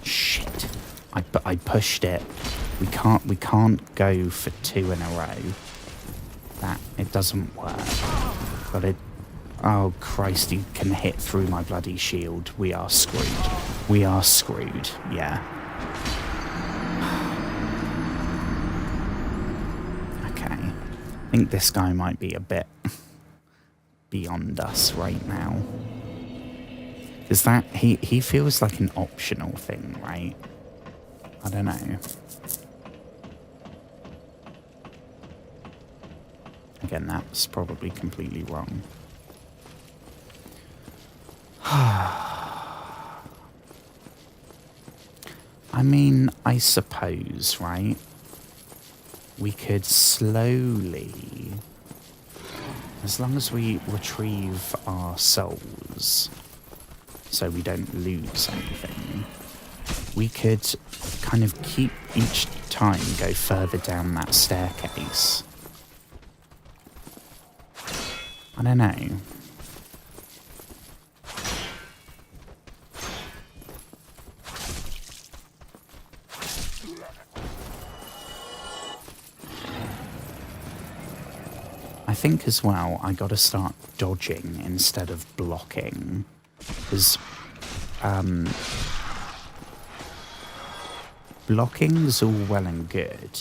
Shit. I pushed it. We can't go for two in a row. It doesn't work. But it... Oh, Christ, he can hit through my bloody shield. We are screwed. We are screwed, yeah. Okay. I think this guy might be a bit beyond us right now. Is that... He feels like an optional thing, right? I don't know. Again, that's probably completely wrong. I mean, I suppose, right? We could slowly, as long as we retrieve our souls, so we don't lose anything, we could kind of keep each time go further down that staircase. I don't know. I think as well, I gotta start dodging instead of blocking. Because, blocking's all well and good.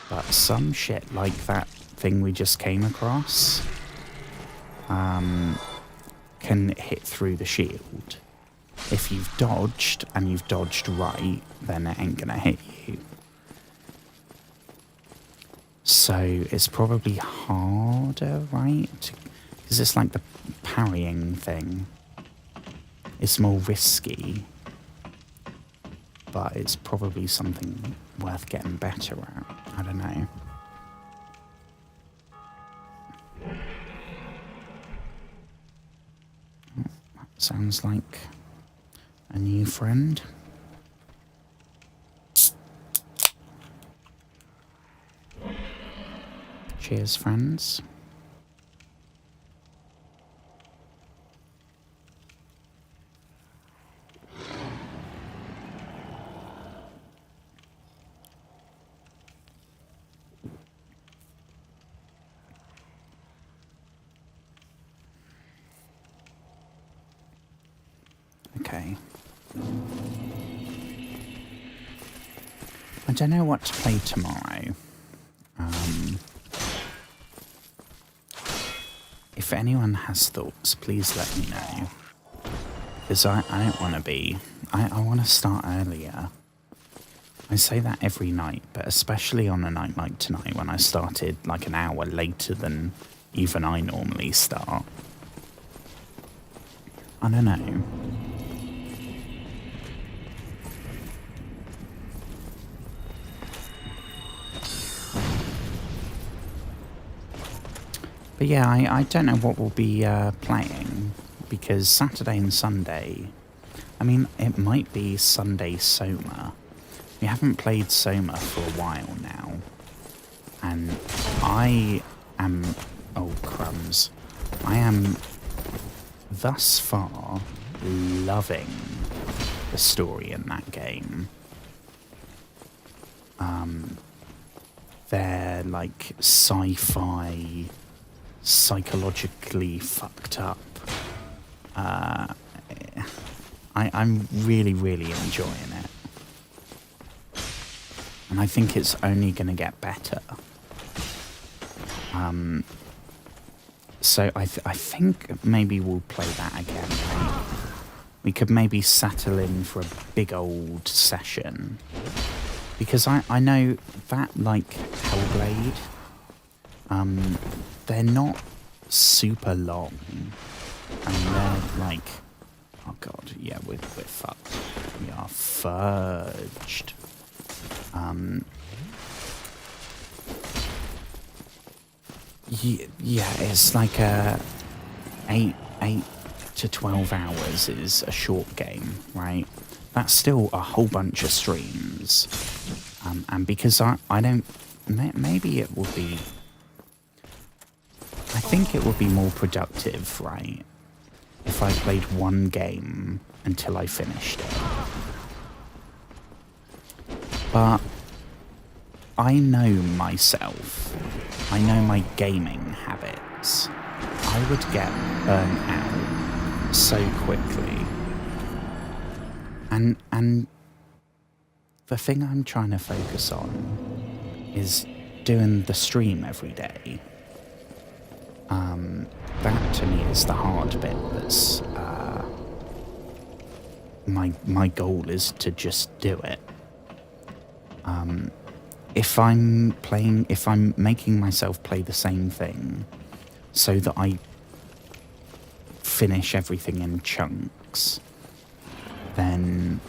But some shit like that thing we just came across, can hit through the shield. If you've dodged, and you've dodged right, then it ain't gonna hit you. So it's probably harder, right? Because it's like the parrying thing. It's more risky. But it's probably something worth getting better at. I don't know. Sounds like a new friend. Cheers, friends. I don't know what to play tomorrow. If anyone has thoughts, please let me know. Because I don't want to be... I want to start earlier. I say that every night, but especially on a night like tonight when I started like an hour later than even I normally start. I don't know. But yeah, I don't know what we'll be playing, because Saturday and Sunday... I mean, it might be Sunday Soma. We haven't played Soma for a while now. And I am... Oh, crumbs. I am thus far loving the story in that game. They're like sci-fi, psychologically fucked up. I'm really, really enjoying it. And I think it's only going to get better. So I think maybe we'll play that again, right? We could maybe settle in for a big old session. Because I know that, like, Hellblade, they're not super long. And they're like... Oh god, yeah, we're fucked. We are fudged. Yeah, it's like 8 to 12 hours is a short game, right? That's still a whole bunch of streams. And because I don't... Maybe it will be... I think it would be more productive, right? If I played one game until I finished it. But I know myself. I know my gaming habits. I would get burnt out so quickly. And the thing I'm trying to focus on is doing the stream every day. That to me is the hard bit. That's my goal is to just do it. If I'm making myself play the same thing so that I finish everything in chunks, then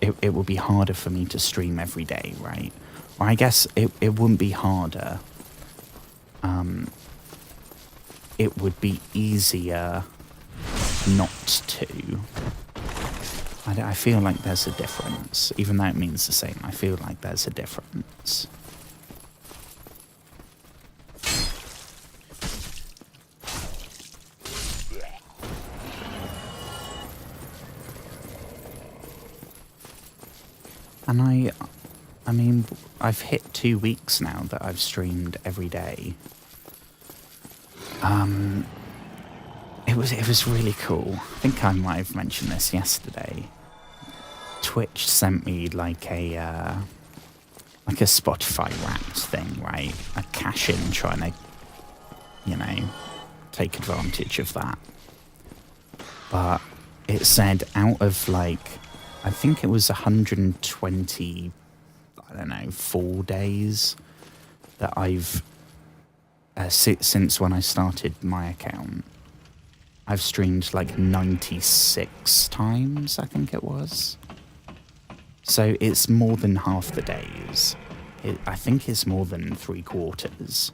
it will be harder for me to stream every day, right? Or I guess it wouldn't be harder. It would be easier not to. I feel like there's a difference. Even though it means the same, I feel like there's a difference. And I mean, I've hit 2 weeks now that I've streamed every day. It was really cool. I think I might have mentioned this yesterday. Twitch sent me like a Spotify Wrapped thing, right? A cash-in trying to, you know, take advantage of that. But it said out of like, I think it was 120, I don't know, 4 days that I've, since when I started my account, I've streamed like 96 times, I think it was. So it's more than half the days. I think it's more than 3/4.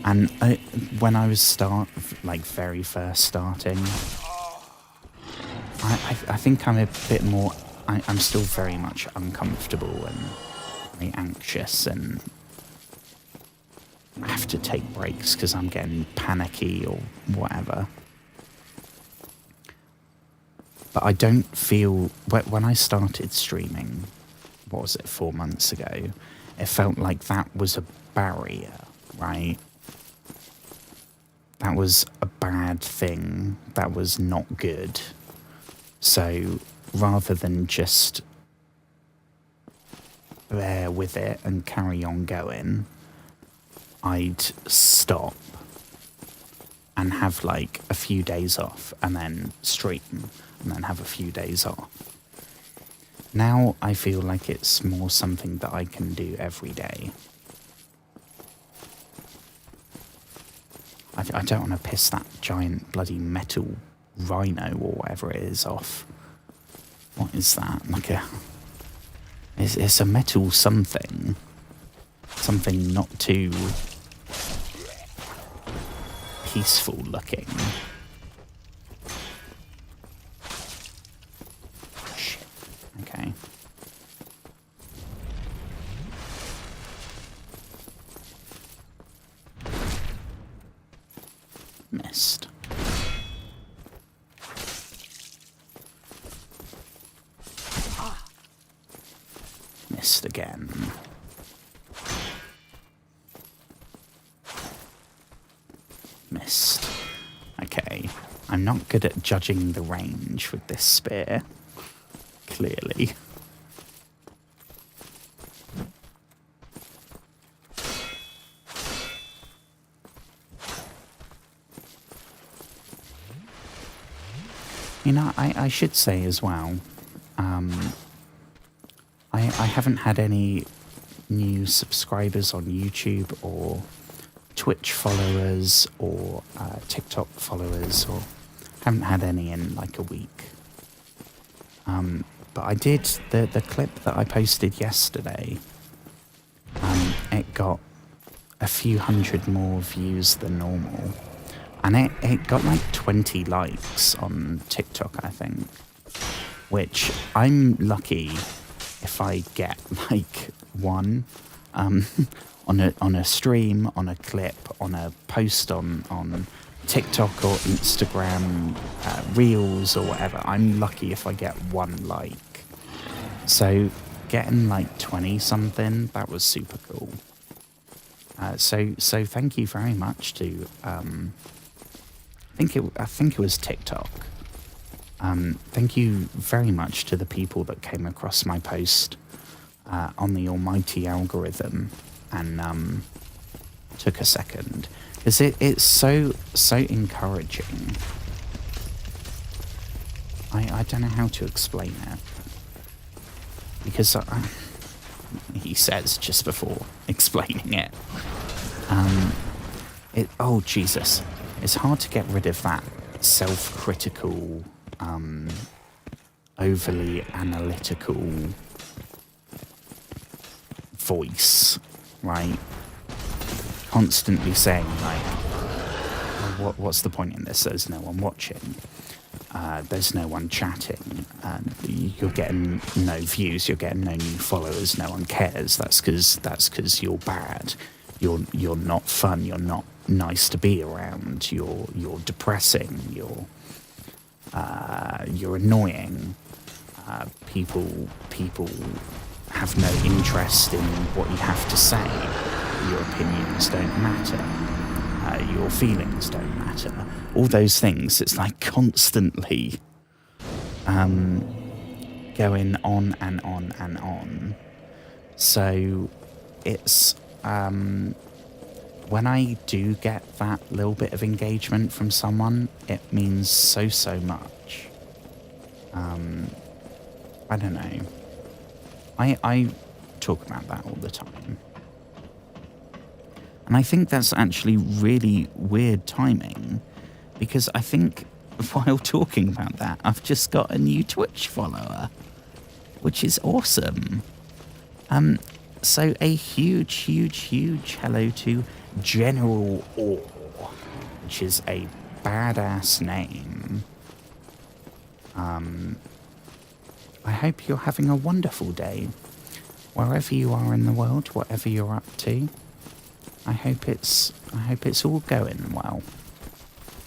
And when I was very first starting, I think I'm a bit more... I'm still very much uncomfortable and very anxious, and I have to take breaks because I'm getting panicky or whatever. But I don't feel... When I started streaming, what was it, 4 months ago, it felt like that was a barrier, right? That was a bad thing. That was not good. So rather than just bear with it and carry on going, I'd stop and have like a few days off and then stream and then have a few days off. Now I feel like it's more something that I can do every day. I don't want to piss that giant bloody metal rhino or whatever it is off. What is that? Like a... It's a metal something. Something not too peaceful looking. Shit. Okay. Missed. Missed again. Missed. Okay. I'm not good at judging the range with this spear. Clearly. You know, I should say as well, I haven't had any new subscribers on YouTube or Twitch followers or TikTok followers, or haven't had any in like a week. But I did, the clip that I posted yesterday, it got a few hundred more views than normal. And it got like 20 likes on TikTok, I think. Which I'm lucky if I get like one on a stream, on a clip, on a post on TikTok or Instagram, Reels or whatever. I'm lucky if I get one like. So getting like 20 something, that was super cool. So thank you very much to I think it was TikTok. Thank you very much to the people that came across my post on the almighty algorithm and took a second, because it's so encouraging. I don't know how to explain it, because he says just before explaining it, oh Jesus, it's hard to get rid of that self-critical, overly analytical voice, right? Constantly saying like, well, what's the point in this? There's no one watching. There's no one chatting. You're getting no views. You're getting no new followers. No one cares. That's because you're bad. You're not fun. You're not nice to be around. You're depressing. You're annoying. People have no interest in what you have to say. Your opinions don't matter. Your feelings don't matter. All those things. It's like constantly going on and on and on. So it's when I do get that little bit of engagement from someone, it means so much. I don't know. I talk about that all the time. And I think that's actually really weird timing, because I think while talking about that, I've just got a new Twitch follower, which is awesome. So a huge hello to General Orr, which is a badass name. I hope you're having a wonderful day, wherever you are in the world, whatever you're up to. I hope it's all going well.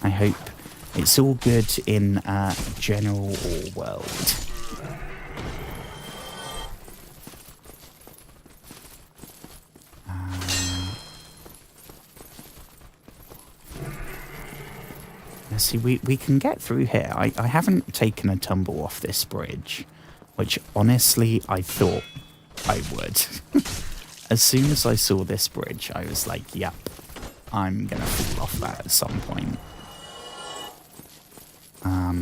I hope it's all good in General Orr world. See, we can get through here. I haven't taken a tumble off this bridge, which honestly I thought I would. As soon as I saw this bridge, I was like, yep, I'm going to fall off that at some point. I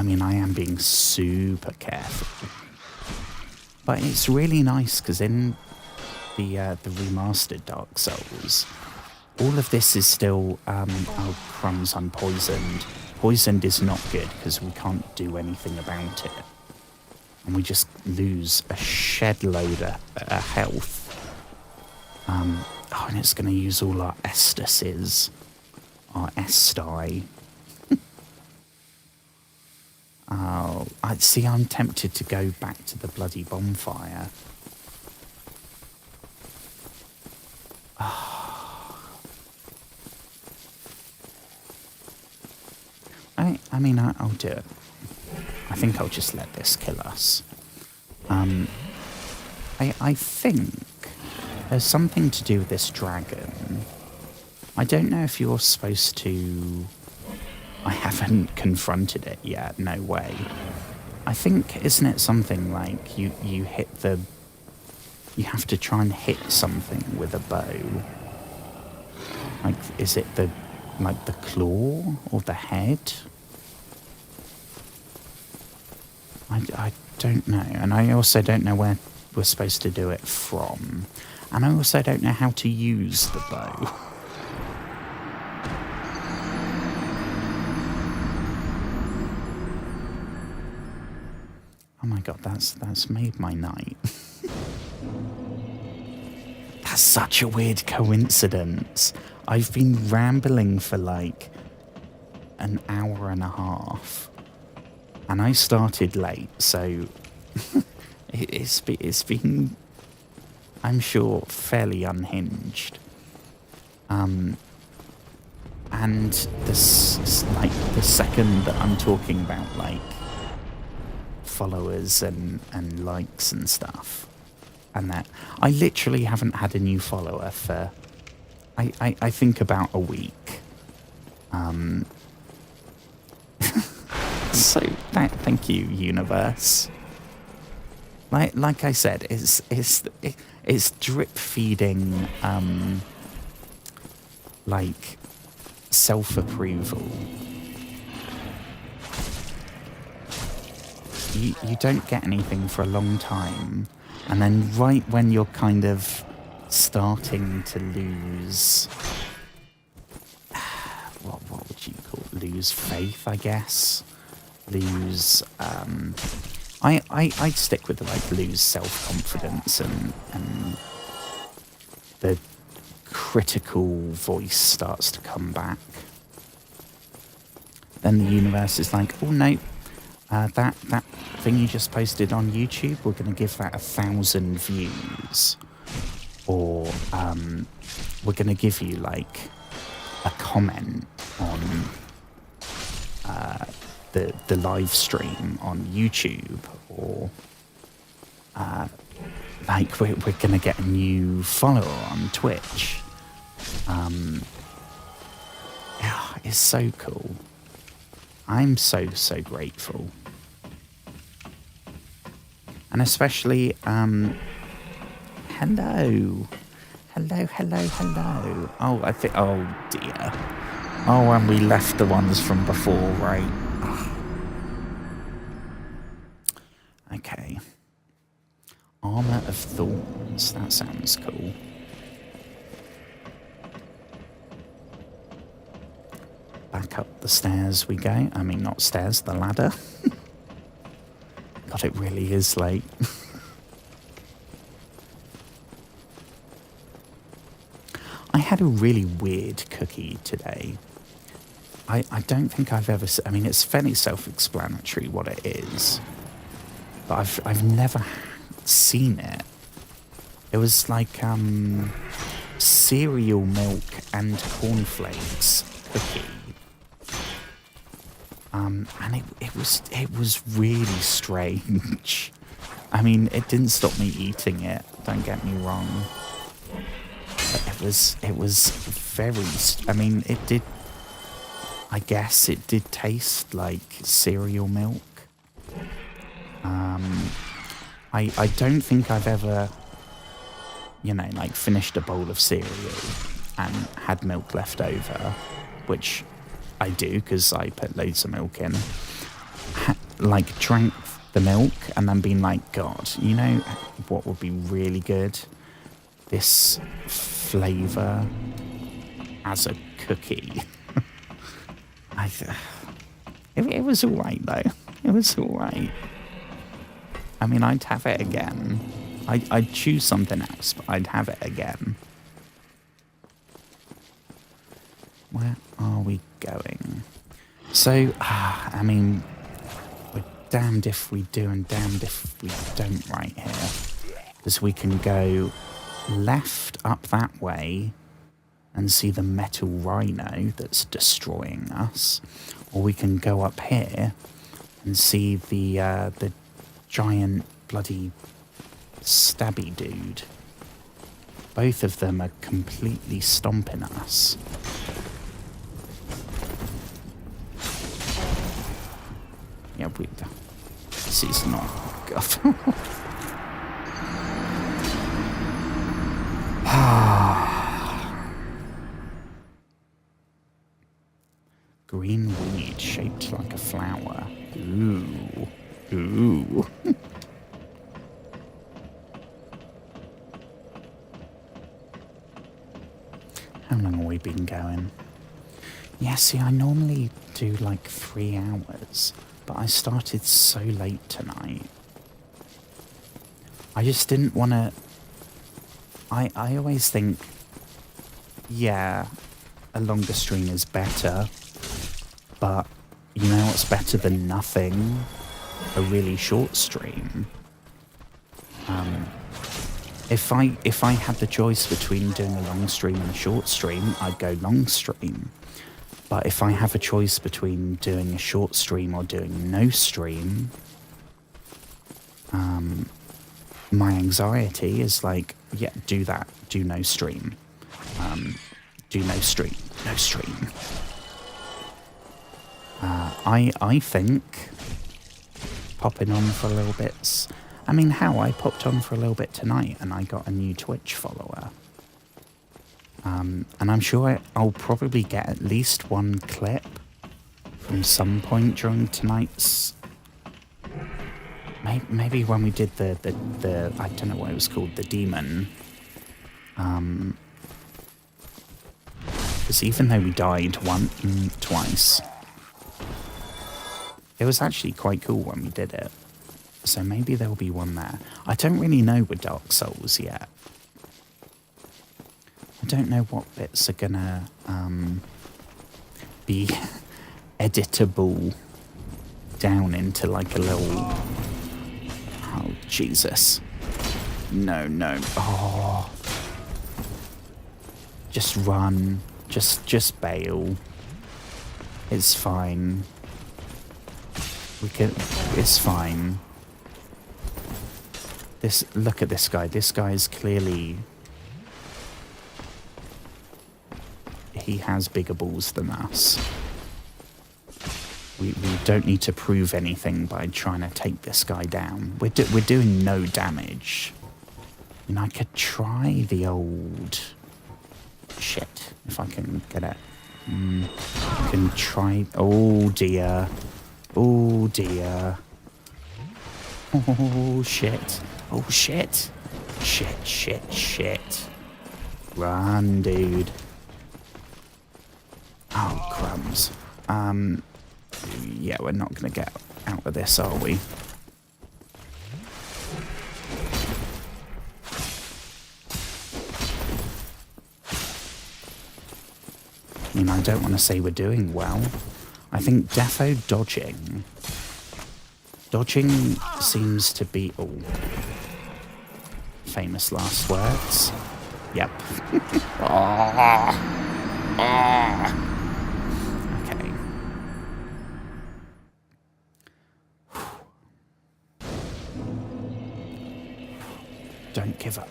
mean, I am being super careful. But it's really nice because in the remastered Dark Souls, all of this is still, oh, crumbs, unpoisoned. Poisoned is not good because we can't do anything about it. And we just lose a shed load of health. Oh, and it's going to use all our estases. Our esti. Oh, I'm tempted to go back to the bloody bonfire. I mean, I'll do it. I think I'll just let this kill us. I think there's something to do with this dragon. I don't know if you're supposed to... I haven't confronted it yet, no way. I think, isn't it something like you hit the... You have to try and hit something with a bow. Like, is it the claw or the head? I don't know. And I also don't know where we're supposed to do it from. And I also don't know how to use the bow. Oh my god, that's made my night. That's such a weird coincidence. I've been rambling for like an hour and a half. And I started late, so it's been, I'm sure, fairly unhinged. And the second that I'm talking about, like, followers and likes and stuff, and that, I literally haven't had a new follower for, I think about a week. So thank you, universe. Like I said, it's drip feeding, like, self-approval. You don't get anything for a long time, and then right when you're kind of starting to lose, what would you call it? Lose faith, I guess. Lose, I'd stick with the, like, lose self-confidence and the critical voice starts to come back. Then the universe is like, oh no, that thing you just posted on YouTube, we're going to give that 1,000 views. Or we're going to give you, like, a comment on the live stream on YouTube, or like we're going to get a new follower on Twitch. Yeah, it's so cool. I'm so grateful. And especially, hello. Oh, oh dear. Oh, and we left the ones from before, right? Okay. Armour of Thorns. That sounds cool. Back up the stairs we go. I mean, not stairs, the ladder. God, it really is like... I had a really weird cookie today. I don't think I've ever... I mean, it's fairly self-explanatory what it is. But I've never seen it. It was like cereal milk and cornflakes cookie. And it was really strange. I mean, it didn't stop me eating it, don't get me wrong. But it was very... I mean, it did I guess it did taste like cereal milk. I don't think I've ever, you know, like finished a bowl of cereal and had milk left over, which I do because I put loads of milk in. Like drank the milk and then been like, God, you know what would be really good? This flavour as a cookie. It was alright though. It was alright. I mean, I'd have it again. I'd choose something else, but I'd have it again. Where are we going? So, I mean, we're damned if we do and damned if we don't right here. Because we can go left up that way and see the metal rhino that's destroying us. Or we can go up here and see the giant bloody stabby dude. Both of them are completely stomping us. Yeah, this is not good. Green weed shaped like a flower. Ooh. Ooh. How long have we been going? Yeah, see, I normally do like 3 hours, but I started so late tonight. I just didn't want to... I always think, yeah, a longer stream is better, but you know what's better than nothing? A really short stream. If I had the choice between doing a long stream and a short stream, I'd go long stream. But if I have a choice between doing a short stream or doing no stream, my anxiety is like, yeah, do that. Do no stream. Do no stream. No stream. I think popping on for a little bit. I mean, how I popped on for a little bit tonight and I got a new Twitch follower. And I'm sure I'll probably get at least one clip from some point during tonight's... Maybe when we did the I don't know what it was called, the demon. Because even though we died twice, it was actually quite cool when we did it. So maybe there'll be one there. I don't really know with Dark Souls yet. I don't know what bits are gonna be editable down into like a little... Oh, Jesus. No. Oh. Just run. Just bail. It's fine. It's fine. Look at this guy. This guy is clearly... He has bigger balls than us. We don't need to prove anything by trying to take this guy down. We're doing no damage. And I could try the old... Shit, if I can get it. I can try... Oh dear. Oh dear. Oh shit. Oh shit. Shit. Run, dude. Oh, crumbs. Yeah, we're not going to get out of this, are we? I mean, I don't want to say we're doing well. I think defo dodging. Dodging seems to be... Oh. Famous last words. Yep. Okay. Don't give up.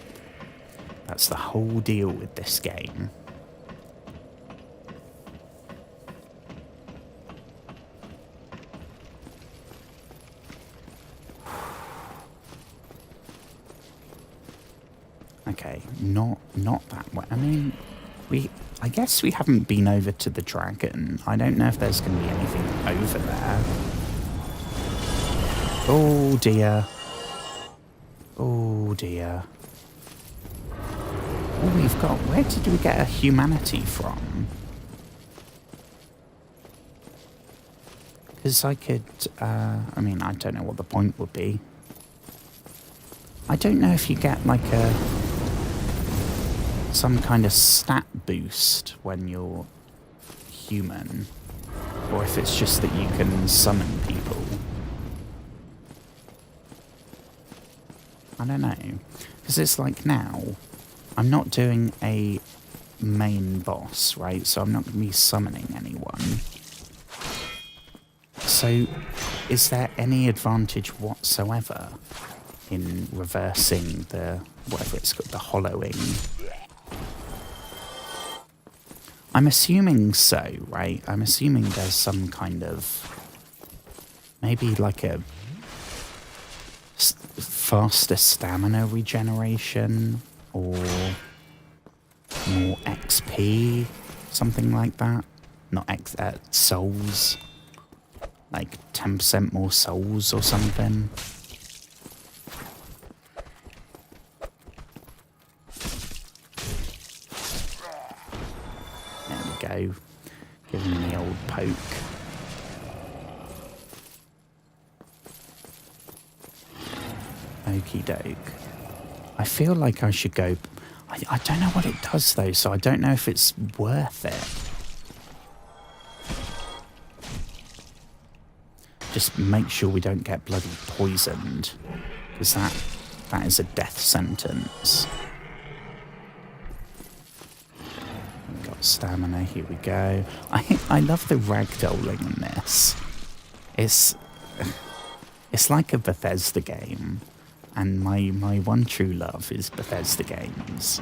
That's the whole deal with this game. Okay, not that way. I mean, I guess we haven't been over to the dragon. I don't know if there's going to be anything over there. Oh dear. Oh dear. Oh, we've got... Where did we get a humanity from? Because I could... I mean, I don't know what the point would be. I don't know if you get like some kind of stat boost when you're human, or if it's just that you can summon people. I don't know, because it's like now I'm not doing a main boss, right? So I'm not going to be summoning anyone. So is there any advantage whatsoever in reversing the, whatever it's called, the hollowing? I'm assuming so, right? I'm assuming there's some kind of, maybe like a faster stamina regeneration, or more XP, something like that. Not souls, like 10% more souls or something. Go, give him the old poke. Okie doke. I feel like I should go... I don't know what it does though, so I don't know if it's worth it. Just make sure we don't get bloody poisoned, because that is a death sentence. Stamina, here we go. I love the ragdolling in this. It's like a Bethesda game, and my one true love is Bethesda games.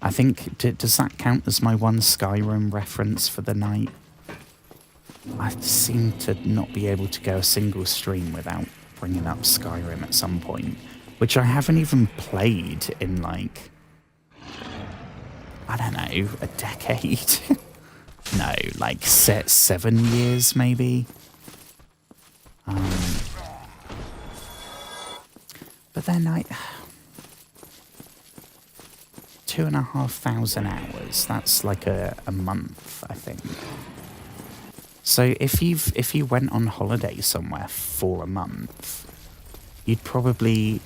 I think, does that count as my one Skyrim reference for the night? I seem to not be able to go a single stream without bringing up Skyrim at some point, which I haven't even played in like, I don't know, a decade? No, like 7 years maybe? But then 2,500 hours, that's like a month, I think. So if you went on holiday somewhere for a month, you'd probably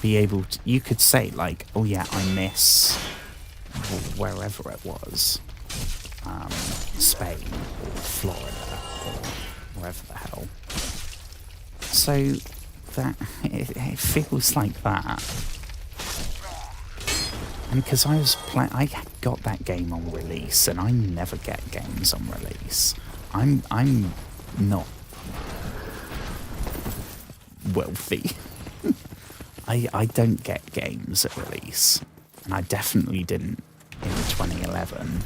be able to, you could say like, oh yeah, I miss wherever it was, Spain or Florida or wherever the hell. So that it feels like that. And because I got that game on release, and I never get games on release. I'm not wealthy. I don't get games at release, and I definitely didn't in 2011.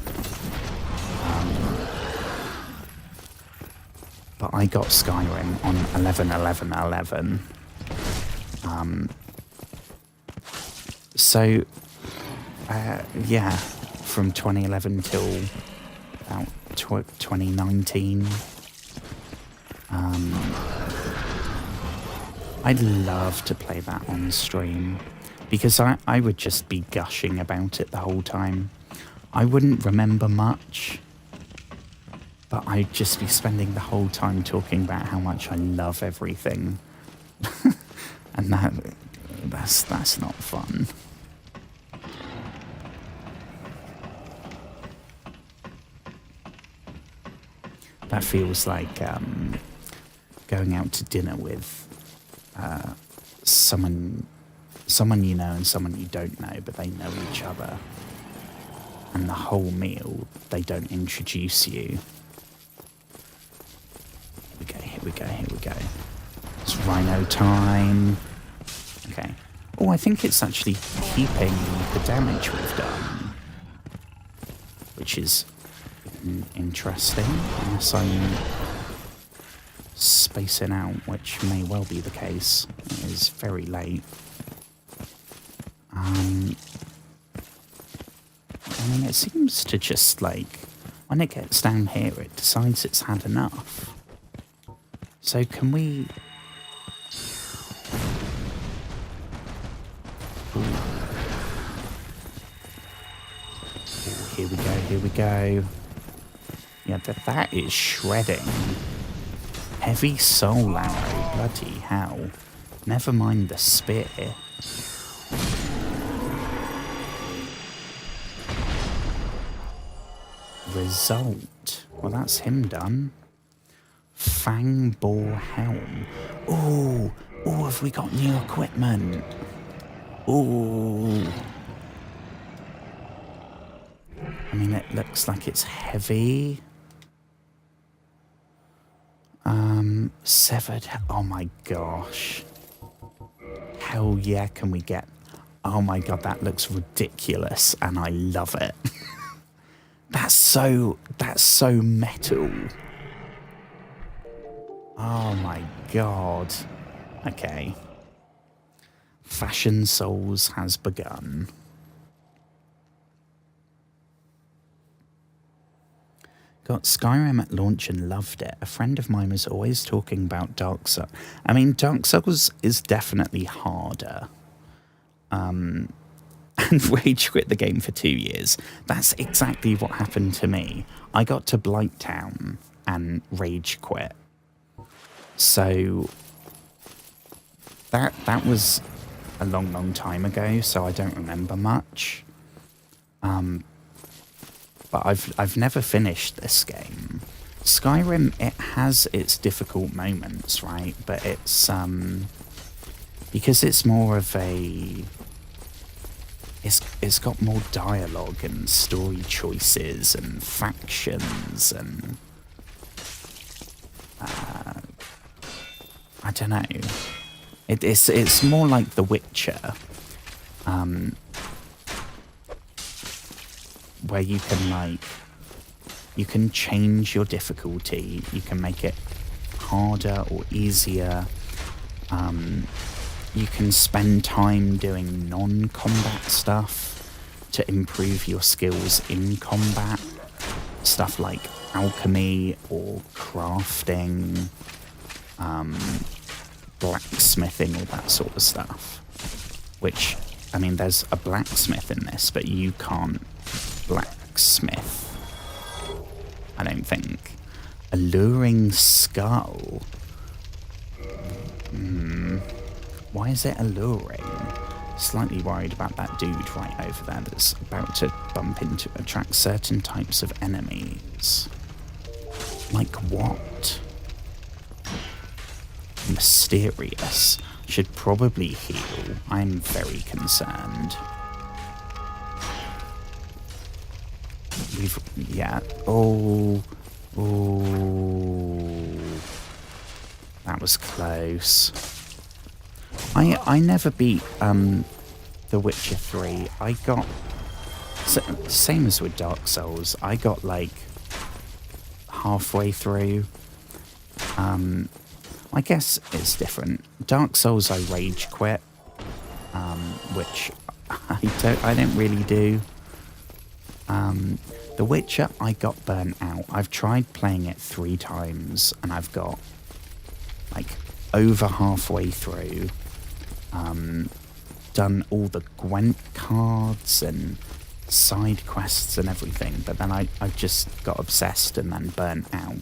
But I got Skyrim on 11/11/11. So yeah, from 2011 till about 2019. I'd love to play that on stream, because I would just be gushing about it the whole time. I wouldn't remember much, but I'd just be spending the whole time talking about how much I love everything. And that's not fun. That feels like going out to dinner with someone you know and someone you don't know, but they know each other. And the whole meal, they don't introduce you. Here we go. It's rhino time. Okay. Oh, I think it's actually keeping the damage we've done, which is interesting, unless I'm spacing out, which may well be the case. It is very late. I mean, it seems to just, like, when it gets down here, it decides it's had enough. So can we... Ooh. Ooh, here we go, here we go. Yeah, that is shredding. Heavy soul arrow, bloody hell. Never mind the spear. Result. Well, that's him done. Fang Boar Helm. Ooh, ooh, have we got new equipment? Ooh. I mean, it looks like it's heavy. Severed. Oh my gosh. Hell yeah, can we get... Oh my god, that looks ridiculous, and I love it. That's so metal. Oh my god. Okay. Fashion Souls has begun. Got Skyrim at launch and loved it. A friend of mine was always talking about Dark Souls. I mean, Dark Souls is definitely harder. And rage quit the game for 2 years. That's exactly what happened to me. I got to Blighttown and rage quit. So that was a long time ago, so I don't remember much. But I've never finished this game. Skyrim, it has its difficult moments, right? But it's because it's more of a... It's got more dialogue and story choices and factions and... I don't know. It's more like The Witcher. Where you can, like... You can change your difficulty. You can make it harder or easier. You can spend time doing non-combat stuff to improve your skills in combat. Stuff like alchemy or crafting, blacksmithing, all that sort of stuff. Which, I mean, there's a blacksmith in this, but you can't blacksmith, I don't think. Alluring skull. Why is it alluring? Slightly worried about that dude right over there that's about to bump into, attract certain types of enemies. Like what? Mysterious. Should probably heal. I'm very concerned. Yeah. Oh. That was close. I never beat The Witcher 3. I got... Same as with Dark Souls. I got like halfway through. I guess it's different. Dark Souls I rage quit. Which I don't really do. The Witcher, I got burnt out. I've tried playing it 3 times, and I've got, like, over halfway through. Done all the Gwent cards and side quests and everything, but then I just got obsessed and then burnt out.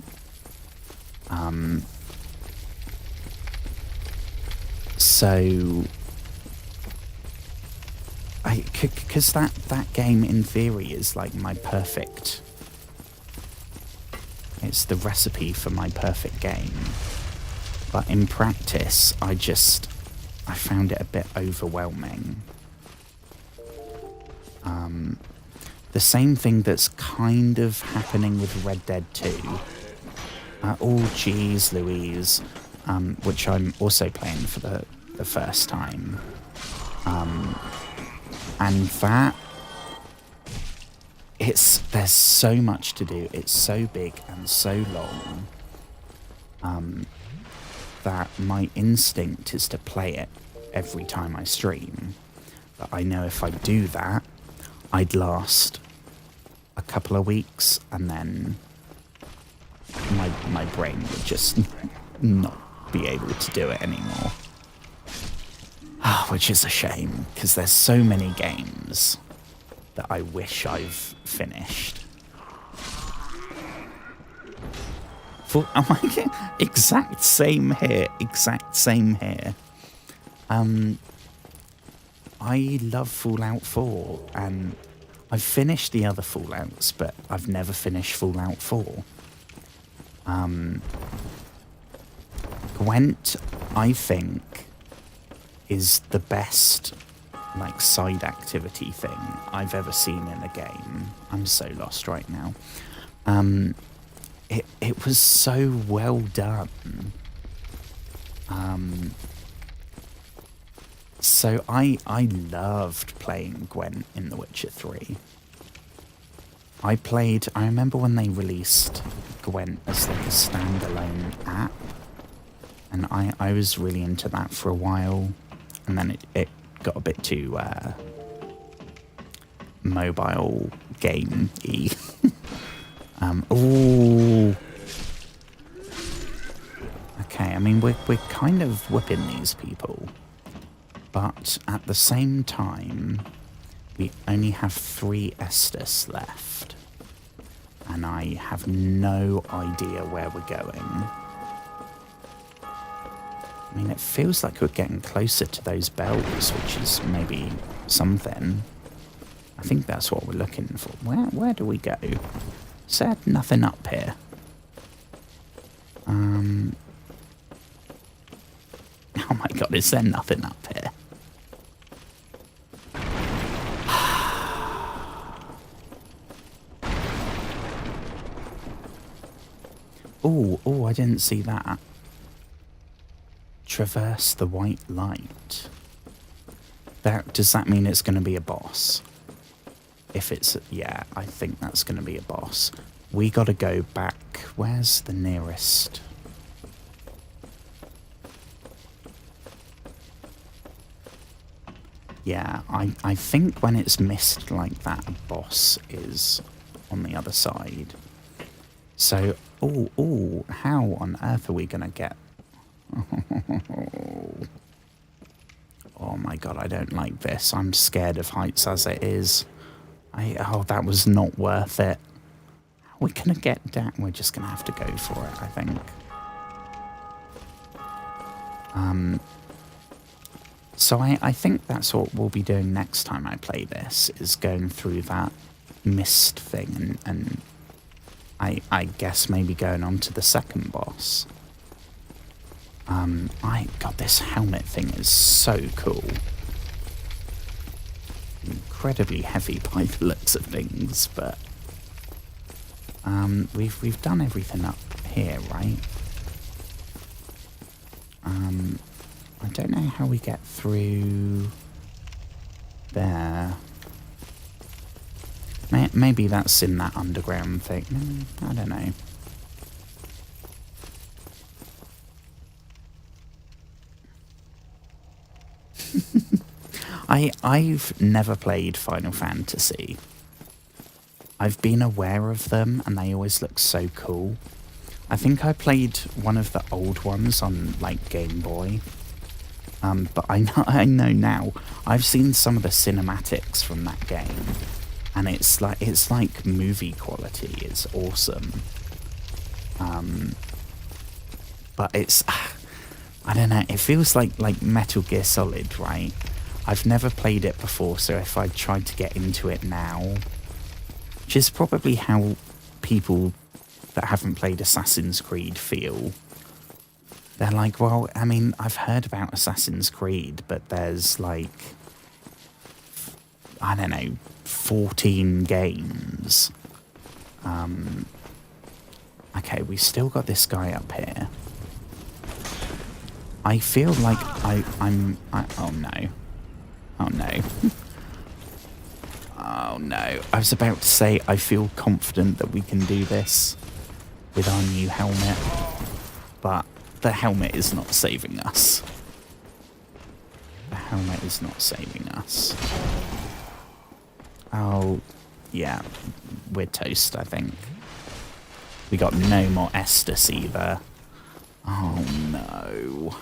So... Because that game in theory is like my perfect... It's the recipe for my perfect game. But in practice, I found it a bit overwhelming. The same thing that's kind of happening with Red Dead 2. Oh, geez, Louise. Which I'm also playing for the first time. And that, there's so much to do. It's so big and so long that my instinct is to play it every time I stream. But I know if I do that, I'd last a couple of weeks and then my brain would just not be able to do it anymore. Which is a shame, because there's so many games that I wish I've finished. Oh my God, exact same here. I love Fallout 4, and I've finished the other Fallouts, but I've never finished Fallout 4. Gwent, I think, is the best like side activity thing I've ever seen in a game. I'm so lost right now. It was so well done. So I loved playing Gwent in The Witcher 3. I remember when they released Gwent as like a standalone app, and I was really into that for a while, and then it got a bit too mobile game-y. Ooh. Okay, I mean, we're kind of whipping these people, but at the same time, we only have 3 Estus left, and I have no idea where we're going. I mean, it feels like we're getting closer to those bells, which is maybe something. I think that's what we're looking for. Where do we go? Is there nothing up here? Oh my God, is there nothing up here? Oh, I didn't see that. Traverse the white light. Does that mean it's going to be a boss? If it's... yeah, I think that's going to be a boss. We got to go back. Where's the nearest? Yeah, I think when it's missed like that, a boss is on the other side. So, how on earth are we going to get... Oh my God, I don't like this. I'm scared of heights as it is. That was not worth it. How are we going to get down? We're just going to have to go for it, I think. So I think that's what we'll be doing next time I play this, is going through that mist thing and I guess maybe going on to the second boss. God, this helmet thing is so cool. Incredibly heavy by the looks of things, but we've done everything up here, right? I don't know how we get through there. Maybe that's in that underground thing. I don't know. I've never played Final Fantasy. I've been aware of them and they always look so cool. I think I played one of the old ones on like Game Boy. But I know now. I've seen some of the cinematics from that game, and it's like movie quality. It's awesome. But it's I don't know. It feels like Metal Gear Solid, right? I've never played it before, so if I tried to get into it now, which is probably how people that haven't played Assassin's Creed feel. They're like, well, I mean, I've heard about Assassin's Creed, but there's like, I don't know, 14 games. Okay, we still got this guy up here. I feel like oh no. Oh no. Oh no. I was about to say, I feel confident that we can do this with our new helmet, but the helmet is not saving us. The helmet is not saving us. Oh, yeah. We're toast, I think. We got no more Estus either. Oh, no.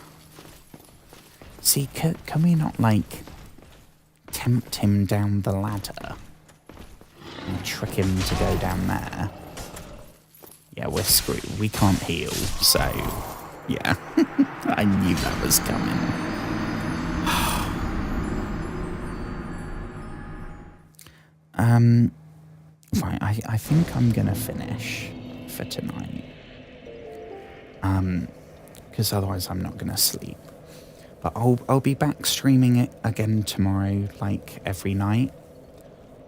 See, can we not, like, tempt him down the ladder? And trick him to go down there? Yeah, we're screwed. We can't heal, so... Yeah. I knew that was coming. Right, I think I'm gonna finish for tonight. Because otherwise I'm not gonna sleep. But I'll be back streaming it again tomorrow, like every night.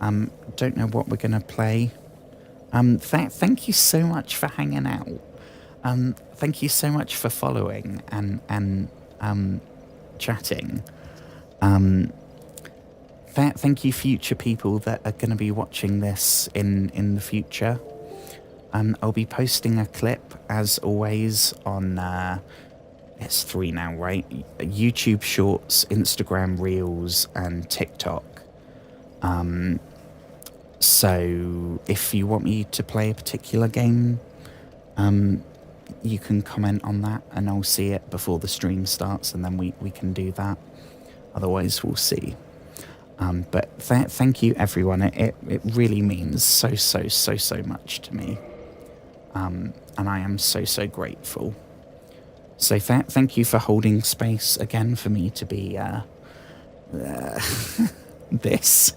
Don't know what we're gonna play. Thank you so much for hanging out. Thank you so much for following and chatting. Thank you, future people that are going to be watching this in the future. I'll be posting a clip, as always, on, it's 3 now, right? YouTube Shorts, Instagram Reels, and TikTok. So if you want me to play a particular game, you can comment on that and I'll see it before the stream starts, and then we can do that. Otherwise, we'll see. But thank you, everyone. It really means so much to me. And I am so grateful. So thank you for holding space again for me to be this.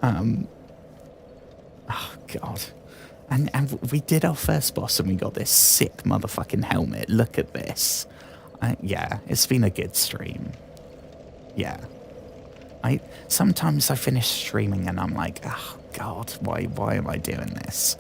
Oh, God. And we did our first boss and we got this sick motherfucking helmet. Look at this. Yeah, it's been a good stream. Yeah. Sometimes I finish streaming and I'm like, oh, God, why am I doing this?